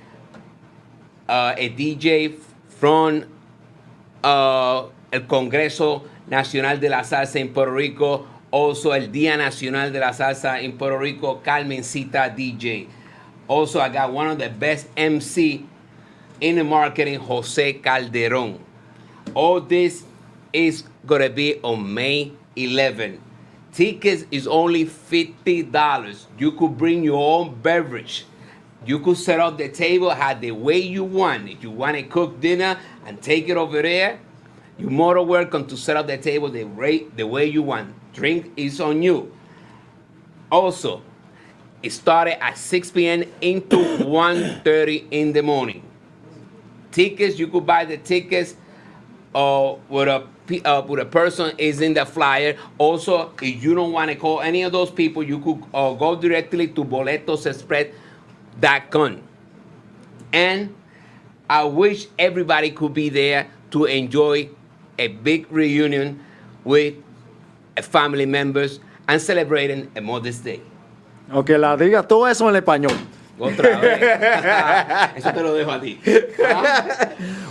a DJ from el Congreso Nacional de la Salsa en Puerto Rico, also el Día Nacional de la Salsa in Puerto Rico, Carmencita DJ. Also, I got one of the best MC in the marketing, Jose Calderon. All this is gonna be on May 11. Tickets is only $50. You could bring your own beverage. You could set up the table, have the way you want. If you want to cook dinner and take it over there, you're more than welcome to set up the table the way you want. Drink is on you. Also, it started at 6 p.m. into 1:30 in the morning. Tickets, you could buy the tickets with a person is in the flyer. Also, if you don't want to call any of those people, you could go directly to boletosexpress.com. And I wish everybody could be there to enjoy a big reunion with family members and celebrating a Mother's Day. Ok, la diga todo eso en español. Otra vez. Eso te lo dejo a ti.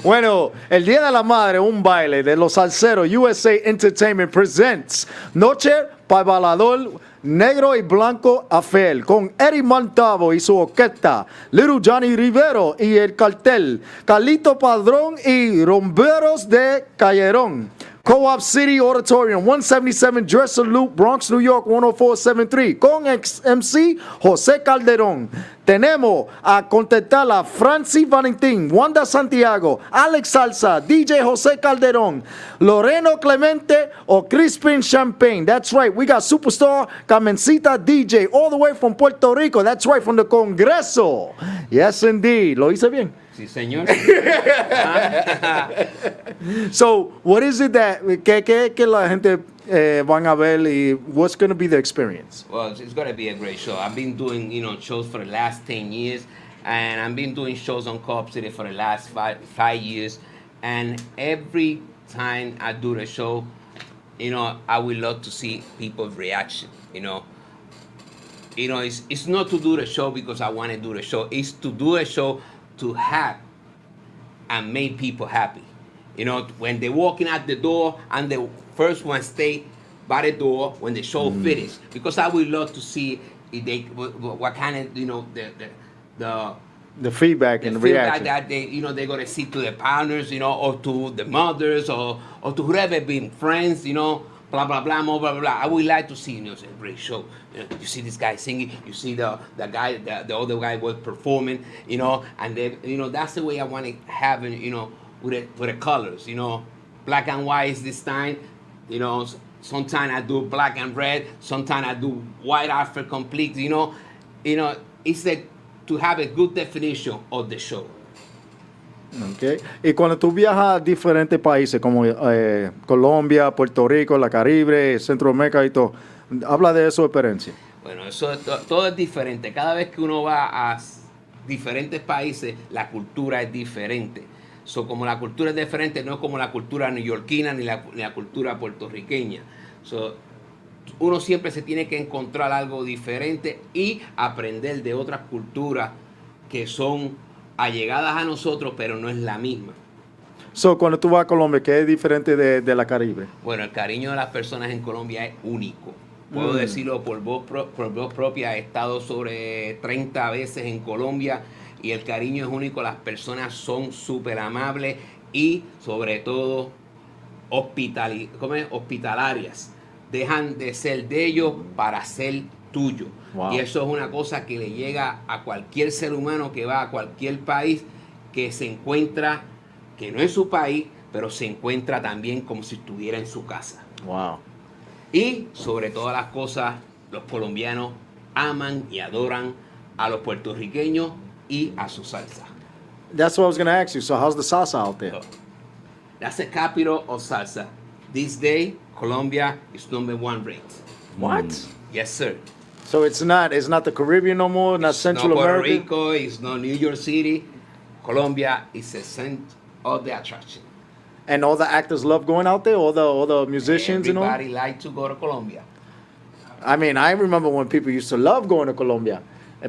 Bueno, el Día de la Madre, un baile de los salseros. USA Entertainment presents Noche para Bailador Negro y Blanco Affair con Eddie Montavo y su orquesta, Little Johnny Rivero y el cartel, Carlito Padrón y Rumberos de Calderón. Co-op City Auditorium, 177 Dresser Loop, Bronx, New York, 10473, con ex-MC José Calderón. Tenemos a contestar a Francis Valentín, Wanda Santiago, Alex Salsa, DJ José Calderón, Loreno Clemente o Crispin Champagne. That's right, we got superstar Carmencita DJ all the way from Puerto Rico. That's right, from the Congreso. Yes, indeed. ¿Lo hice bien? Sí, señor. So, what is it that que la gente van a ver y what's going to be the experience? Well, it's going to be a great show. I've been doing, shows for the last 10 years, and I've been doing shows on Co-op City for the last five years. And every time I do the show, I would love to see people's reaction. It's not to do the show because I want to do the show. It's to do a show to have and make people happy. When they're walking out the door, and the first one stay by the door when the show finished. Because I would love to see if they what kind of the feedback and the reaction that they're gonna see to the partners, or to the mothers, or to whoever been friends, blah blah blah blah blah blah. I would like to see a great show. You see this guy singing, you see the guy, the other guy was performing, and then that's the way I want to have it, with the colors, black and white is this time, sometimes I do black and red, sometimes I do white outfit complete, it's to have a good definition of the show. Okay. Y cuando tú viajas a diferentes países como Colombia, Puerto Rico, la Caribe, Centroamérica y todo, habla de su experiencia. Bueno, todo es diferente. Cada vez que uno va a diferentes países, la cultura es diferente. Como la cultura es diferente, no es como la cultura neoyorquina ni la cultura puertorriqueña. Uno siempre se tiene que encontrar algo diferente y aprender de otras culturas que son allegadas a nosotros, pero no es la misma. Cuando tú vas a Colombia, ¿qué es diferente de la Caribe? Bueno, el cariño de las personas en Colombia es único. Puedo decirlo por voz propia. He estado sobre 30 veces en Colombia y el cariño es único. Las personas son súper amables y, sobre todo, hospitalarias. Dejan de ser de ellos para ser tuyo. Wow. Y eso es una cosa que le llega a cualquier ser humano que va a cualquier país, que se encuentra, que no es su país, pero se encuentra también como si estuviera en su casa. Wow. Y sobre todas las cosas, los colombianos aman y adoran a los puertorriqueños y a su salsa. That's what I was going to ask you. So how's the salsa out there? That's the capital of salsa. This day, Colombia is #1 ranked. What? Yes, sir. So it's not the Caribbean no more, not Central America? It's not Puerto Rico, it's not New York City. Colombia is the center of the attraction. And all the actors love going out there, all the musicians and all? Everybody like to go to Colombia. I mean, I remember when people used to love going to Colombia.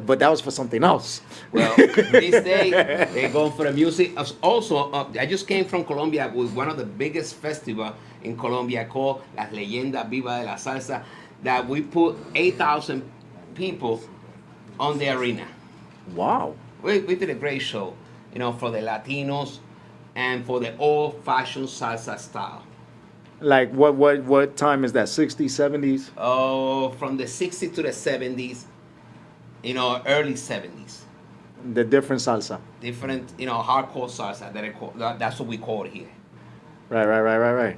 but that was for something else. Well, this day they're going for the music. Also, I just came from Colombia with one of the biggest festivals in Colombia called Las Leyendas Viva de la Salsa, that we put 8,000 people on the arena. Wow. We did a great show, for the Latinos and for the old-fashioned salsa style. Like what time is that? 60s, 70s? Oh, from the 60s to the 70s, early 70s. The different salsa. Different, hardcore salsa. That's what we call it here. Right.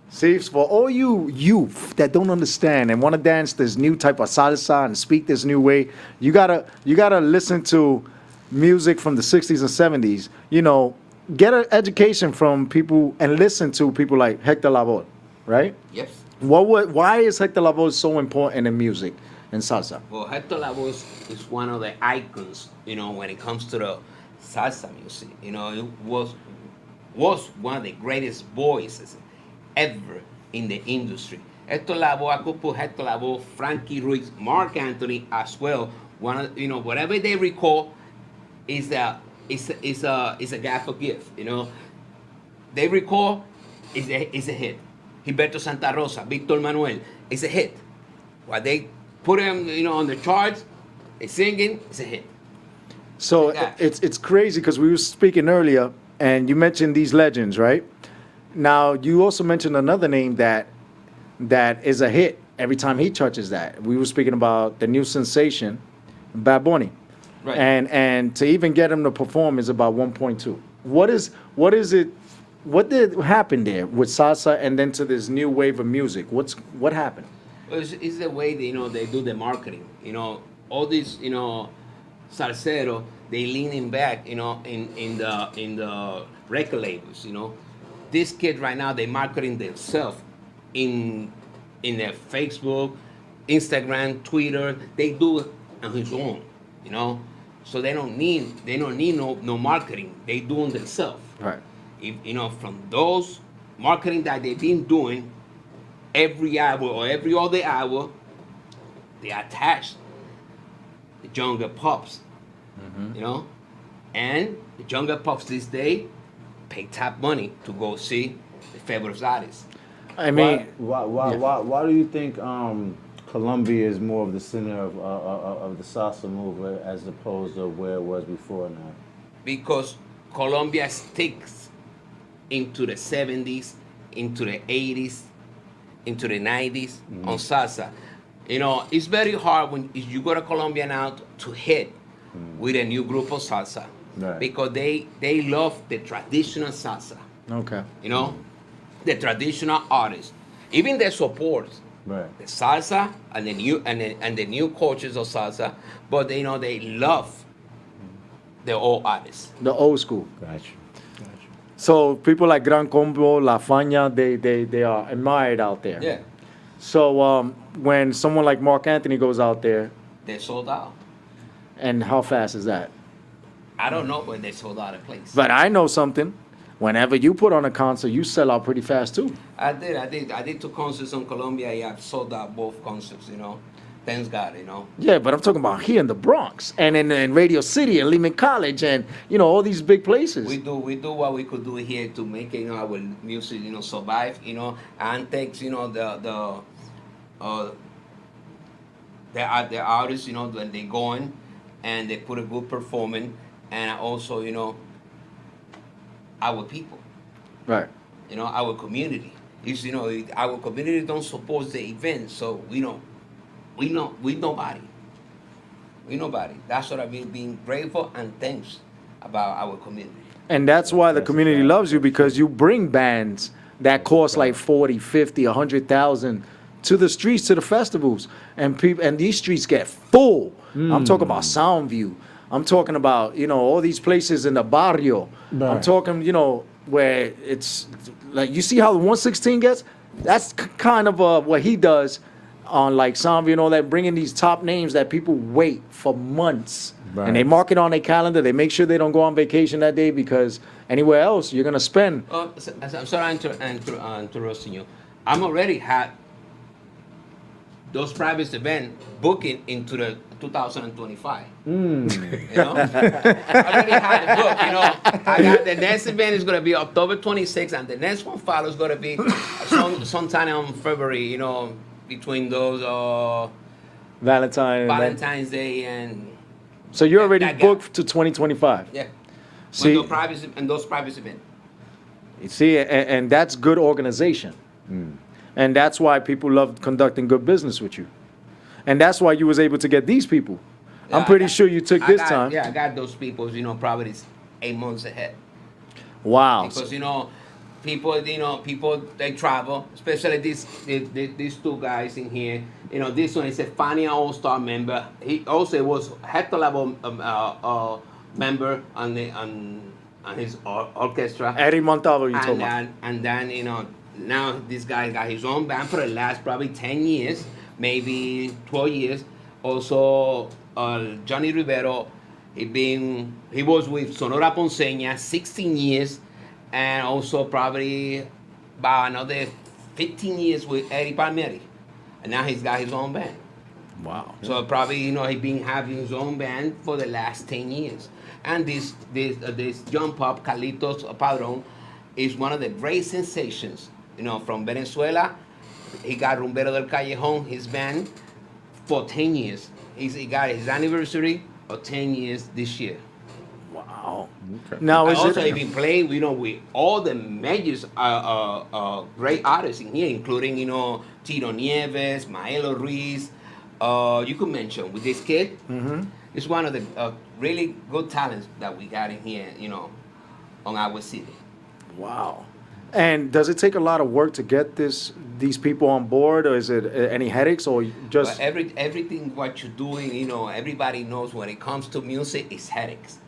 See, for all you youth that don't understand and want to dance this new type of salsa and speak this new way, you gotta listen to music from the 60s and 70s. Get an education from people and listen to people like Hector Lavoe, right? Yes. Why is Hector Lavoe so important in music and salsa? Well, Hector Lavoe is one of the icons, when it comes to the salsa music. It was one of the greatest voices ever in the industry. Hector Lavoe, I could put Hector Lavoe, Frankie Ruiz, Mark Anthony as well. Whatever they record is a gap of gift. They record is a hit. Gilberto Santa Rosa, Victor Manuel, is a hit. What they put him, on the charts, they singing, it's a hit. So it's crazy because we were speaking earlier, and you mentioned these legends, right? Now you also mentioned another name that is a hit every time he touches that. We were speaking about the new sensation, Bad Bunny. Right. And to even get him to perform is about 1.2. What did happen there with salsa and then to this new wave of music? What happened? Well, it's the way they do the marketing. All these salsero, they leaning back, in the record labels. This kid right now, they marketing themselves in their Facebook, Instagram, Twitter. They do it on his own. So they don't need no marketing. They do it themselves. Right. From those marketing that they've been doing every hour or every other hour, they attach the younger pups. And the younger pups this day pay top money to go see the favorite artists. I mean, why do you think Colombia is more of the center of the salsa movement as opposed to where it was before now? Because Colombia sticks into the 70s, into the 80s, into the 90s on salsa. It's very hard when you go to Colombia now to hit with a new group of salsa. Right. Because they love the traditional salsa. Okay. The traditional artists, even their support, right? The salsa and the new coaches of salsa, but they love the old artists, the old school. Gotcha. So people like Gran Combo, La Faña, they are admired out there. Yeah. So when someone like Mark Anthony goes out there, they sold out. And how fast is that? I don't know, but they sold out a place. But I know something. Whenever you put on a concert, you sell out pretty fast too. I did 2 concerts in Colombia. Yeah, I've sold out both concerts. Thanks God. Yeah, but I'm talking about here in the Bronx and in Radio City and Lehman College and all these big places. We do what we could do here to make our music survive. And thanks the artists when they go in and they put a good performance, and also our people, right? Our community. Our community don't support the event, so we nobody. That's what I've been being grateful and thanks about our community. And that's why the community loves you, because you bring bands that cost like 40, 50, 100,000 to the streets, to the festivals, and these streets get full. I'm talking about Soundview. I'm talking about, all these places in the barrio. Right. I'm talking, where it's like, you see how the 116 gets? That's kind of what he does on like Soundview and all that, bringing these top names that people wait for months. Right. And they mark it on their calendar. They make sure they don't go on vacation that day, because anywhere else you're going to spend. I'm sorry interrupting you. I'm already had those private events booking into the 2025. You know, I already had the book. You know, I got the next event is going to be October 26th, and the next one follows going to be sometime in February. You know, between those Valentine's Day and. So you're already booked to 2025. Yeah. See, those private events. See, and that's good organization. And that's why people love conducting good business with you. And that's why you was able to get these people. Yeah, I'm pretty sure you took this time. Yeah, I got those people, you know, probably 8 months ahead. Wow. Because, you know, people, they travel, especially these two guys in here. You know, this one is a Fania All-Star member. He also was Hector Lavoe member on his orchestra. Eddie Montalvo, you told me. And then, you know, now this guy got his own band for the last probably 10 years, maybe 12 years. Also, Johnny Rivera, he was with Sonora Ponceña 16 years, and also probably about another 15 years with Eddie Palmieri. And now he's got his own band. Wow. So probably, you know, he's been having his own band for the last 10 years. And this young pop, Carlitos Padrón, is one of the great sensations, you know, from Venezuela. He got Rumbero del Callejón, his band, for 10 years. He got his anniversary of 10 years this year. Wow. Okay. Now, he's been playing, you know, with all the major great artists in here, including, you know, Tito Nieves, Maelo Ruiz. You could mention with this kid. It's one of the really good talents that we got in here, you know, on our city. Wow. And does it take a lot of work to get these people on board, or is it any headaches, or just well, everything what you're doing, you know, everybody knows when it comes to music, it's headaches.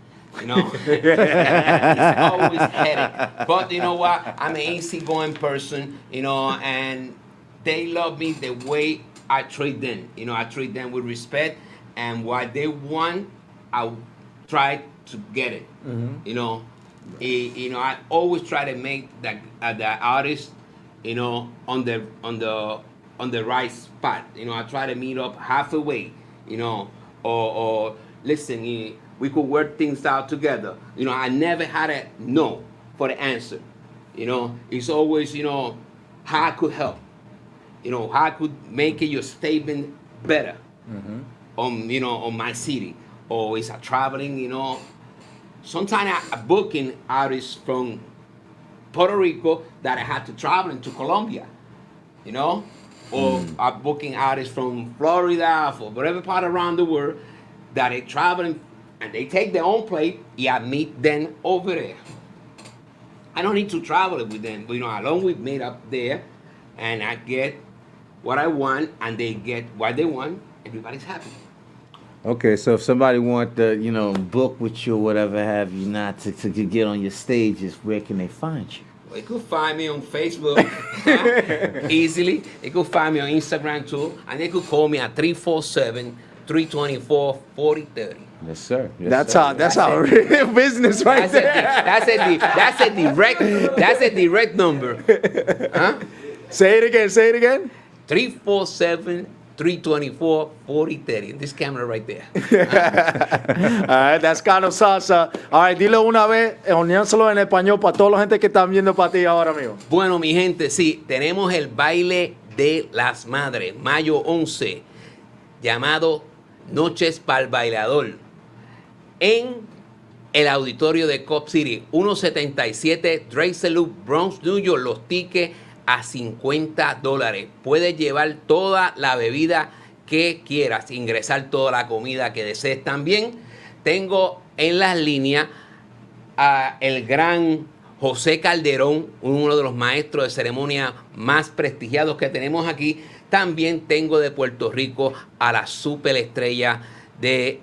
You know, it's always headache. But you know what? I'm an easygoing person, you know, and they love me the way I treat them. You know, I treat them with respect, and what they want, I try to get it. You know, you know, I always try to make the artist, you know, on the right spot. You know, I try to meet up halfway. You know, or listen. We could work things out together. You know, I never had a no for the answer. You know, it's always, you know, how I could help. You know, how I could make your statement better on, you know, on my city. Or is I traveling, you know. Sometimes I'm booking artists from Puerto Rico that I had to travel into Colombia, you know. Or I'm booking artists from Florida, for whatever part around the world that are traveling. And they take their own plane, and I meet them over there. I don't need to travel with them, but, you know, along we meet up there, and I get what I want, and they get what they want. Everybody's happy. Okay, so if somebody want to, you know, book with you or whatever have you, not to get on your stages, where can they find you? Well, you could find me on Facebook easily. You could find me on Instagram too, and they could call me at 347-324-4030. Yes, sir. Yes, that's our real business right there. That's a direct number. Huh? Say it again. 347-324-4030. This camera right there. All right, that's Carlos Salsa. All right, dilo una vez, uníanselo en español para toda la gente que están viendo para ti ahora mismo. Bueno, mi gente, sí, tenemos el baile de las madres, mayo 11, llamado Noches para el Bailador, en el auditorio de Cop City, 177 Drexel Loop, Bronx, New York. Los tickets a $50. Puedes llevar toda la bebida que quieras, ingresar toda la comida que desees también. Tengo en las líneas a el gran José Calderón, uno de los maestros de ceremonia más prestigiados que tenemos aquí. También tengo de Puerto Rico a la superestrella de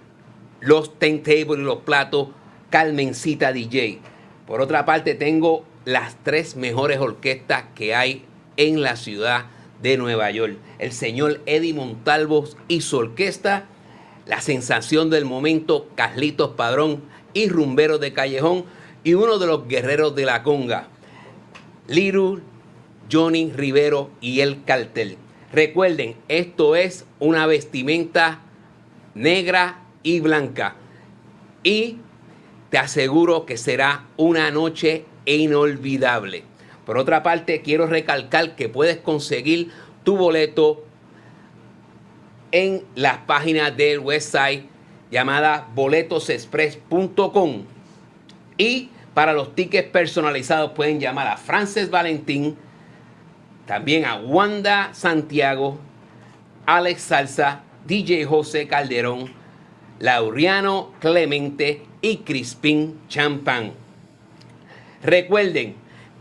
los turntables y los platos, Carmencita DJ. Por otra parte, tengo las 3 mejores orquestas que hay en la ciudad de Nueva York. El señor Eddie Montalvo y su orquesta, la sensación del momento, Carlitos Padrón y Rumberos de Callejón, y uno de los guerreros de la conga, Little Johnny Rivero y el Cartel. Recuerden, esto es una vestimenta negra y blanca. Y te aseguro que será una noche inolvidable. Por otra parte, quiero recalcar que puedes conseguir tu boleto en las páginas del website llamada boletosexpress.com. Y para los tickets personalizados pueden llamar a Frances Valentín, también a Wanda Santiago, Alex Salsa, DJ José Calderón, Laureano Clemente y Crispín Champán. Recuerden,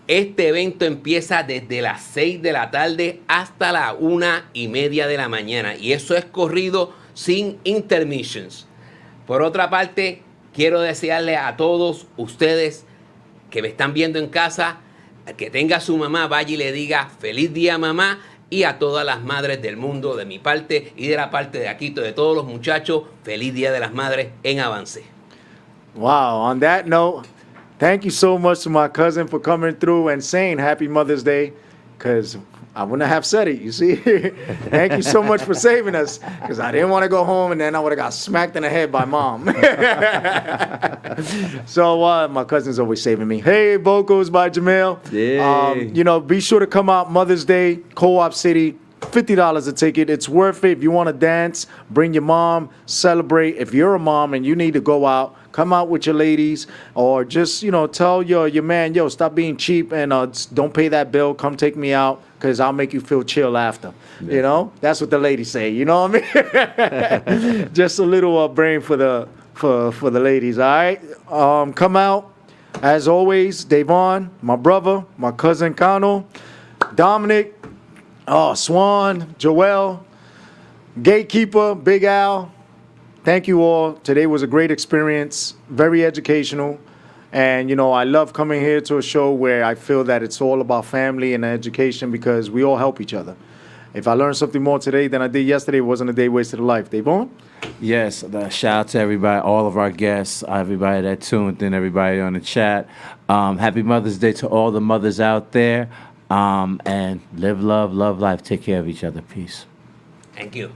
este evento empieza desde las 6 de la tarde hasta las 1:30 de la mañana. Y eso es corrido sin intermissions. Por otra parte, quiero desearle a todos ustedes que me están viendo en casa, que tenga su mamá, vaya y le diga feliz día mamá, y a todas las madres del mundo, de mi parte y de la parte de aquí, de todos los muchachos, feliz día de las madres en avance. Wow, on that note, thank you so much to my cousin for coming through and saying Happy Mother's Day, because I wouldn't have said it, you see. Thank you so much for saving us, because I didn't want to go home and then I would have got smacked in the head by mom. So my cousin's always saving me. Hey, Vocals by Jamil. Yeah. You know, be sure to come out Mother's Day, Co-op City. $50 a ticket. It's worth it. If you want to dance, bring your mom, celebrate. If you're a mom and you need to go out, come out with your ladies, or just, you know, tell your man, yo, stop being cheap and don't pay that bill. Come take me out, because I'll make you feel chill after. Yeah. You know, that's what the ladies say. You know what I mean? Just a little brain for the ladies. All right, come out. As always, DAYVON, my brother, my cousin Kano, Dominic. Swan, Joel, Gatekeeper, Big Al, thank you all. Today was a great experience, very educational. And, you know, I love coming here to a show where I feel that it's all about family and education, because we all help each other. If I learned something more today than I did yesterday, it wasn't a day wasted of life. DAYVON? Yes, shout out to everybody, all of our guests, everybody that tuned in, everybody on the chat. Happy Mother's Day to all the mothers out there. And live, love life. Take care of each other. Peace. Thank you.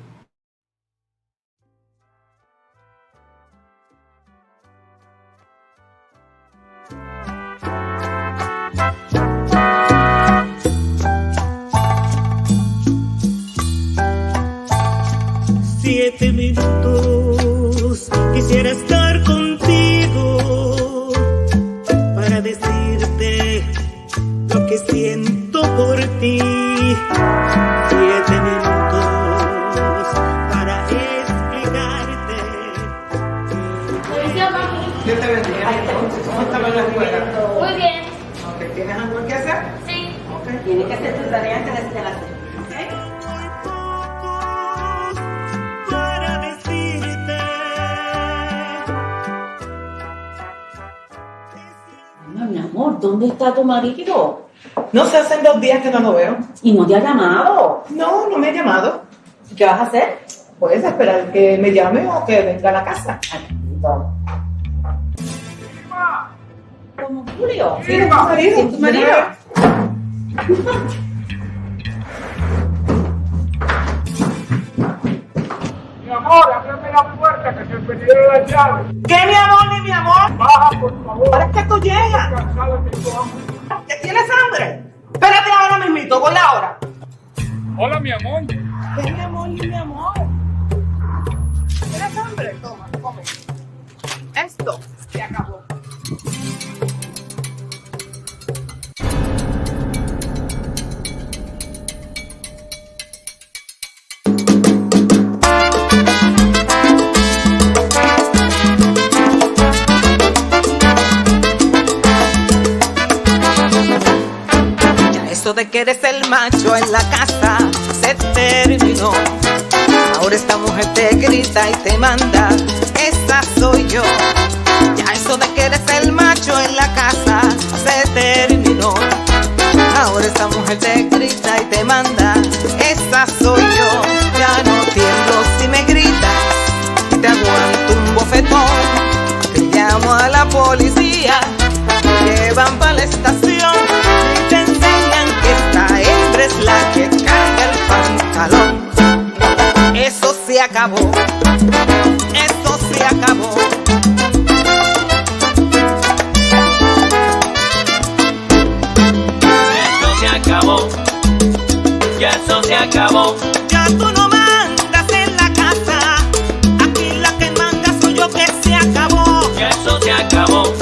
Siete minutos, quisiera estar contigo para decirte lo que siento por ti. 7 minutos para explicarte. Dios te bendiga. ¿Cómo estaba en la escuela? Muy bien. Okay. ¿Tienes algo que hacer? Sí. Okay. Tienes que hacer tu tarea antes de la cena. Para decirte. Mi amor, ¿dónde está tu marido? No sé, hace 2 días que no lo veo. ¿Y no te ha llamado? No, no me ha llamado. ¿Qué vas a hacer? Puedes esperar que me llame o que venga a la casa. ¿Como Julio? Sí, es tu marido. ¿Es tu marido? Mi amor, ábreme la puerta que se me lleve la llave. ¿Qué, mi amor, ni mi amor? Baja, por favor. Ahora es que tú llegas. ¿Que tienes hambre? Espérate ahora mismito, voy ahora. Hola, mi amor. ¿Qué, mi amor, ni mi amor? ¿Tienes hambre? Toma, come. Esto se acabó. Eso de que eres el macho en la casa se terminó. Ahora esta mujer te grita y te manda, esa soy yo. Ya eso de que eres el macho en la casa se terminó. Ahora esta mujer te grita y te manda, esa soy yo. Ya no tiemblo si me gritas, te aguanto un bofetón. Te llamo a la policía, te llevan para la estación y te enseñan que esta hembra es la que carga el pantalón. acabó. Esto se acabó. Esto se acabó. Ya eso se acabó. Ya tú no mandas en la casa. Aquí la que manda soy yo, que se acabó. Ya eso se acabó.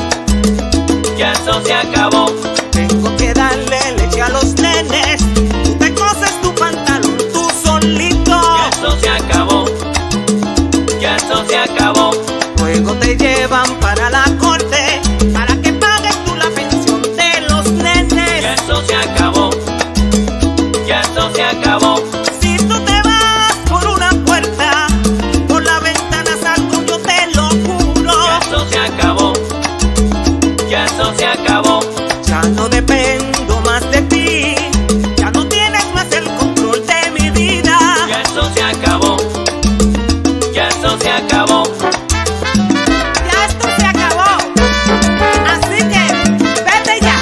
Ya eso se acabó. Tengo que darle leche a los nenes. Tú te coses tu pantalón tú solito. Ya eso se acabó. Ya eso se acabó. Luego te llevan para la corte para que pagues tú la pensión de los nenes. Ya eso se acabó. Ya eso se acabó. Si tú te vas por una puerta, por la ventana salgo, yo te lo juro. Ya eso se acabó. Ya eso se acabó. Ya no dependo más de ti. Ya no tienes más el control de mi vida. Ya eso se acabó. Ya eso se acabó. Ya esto se acabó. Así que vete ya.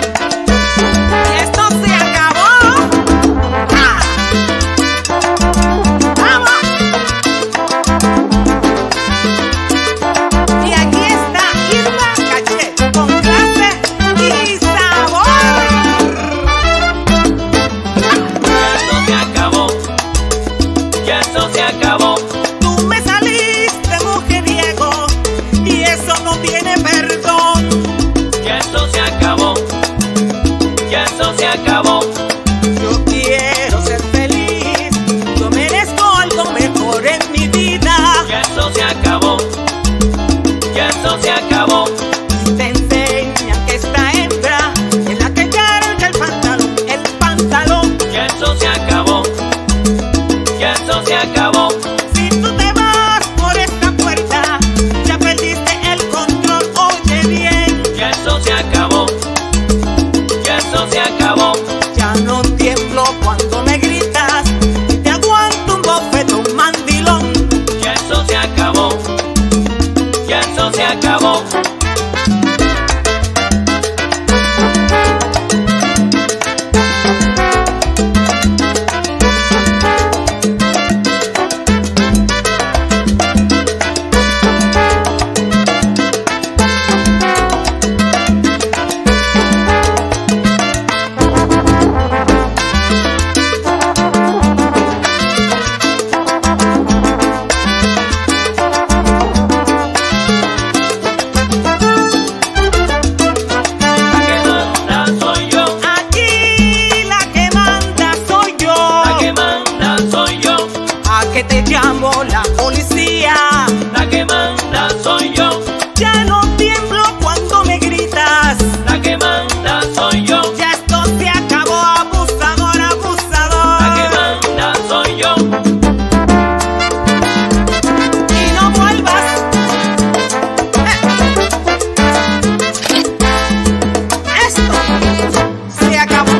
Y esto se acabó. ¡Ah! ¡Vamos! Y aquí está Irma Caché con clase y sabor. Ya eso se acabó. Ya eso se acabó. Tú me saliste mujeriego y eso no tiene perdón. Ya eso se acabó. Ya eso se acabó. Yo quiero ser feliz. Yo merezco algo mejor en mi vida. Ya eso se acabó. Ya eso se acabó. Te enseñan que esta hembra es la que carga el pantalón, el pantalón. Ya eso se acabó. Ya eso se acabó. Si tú te vas por esta puerta, ya perdiste el control, oye bien. Ya eso se acabó. Ya eso se acabó. Ya no tiemblo cuando me gritas y te aguanto un bofetón mandilón. Ya eso se acabó. Ya eso se acabó. La que manda soy yo. Aquí la que manda soy yo. La que manda soy yo. ¿A qué te llamo la policía? La que manda soy yo. Ya no tiemblo cuando me gritas. La que manda soy yo. Ya esto se acabó, abusador, abusador. La que manda soy yo. Y no vuelvas. Esto se acabó.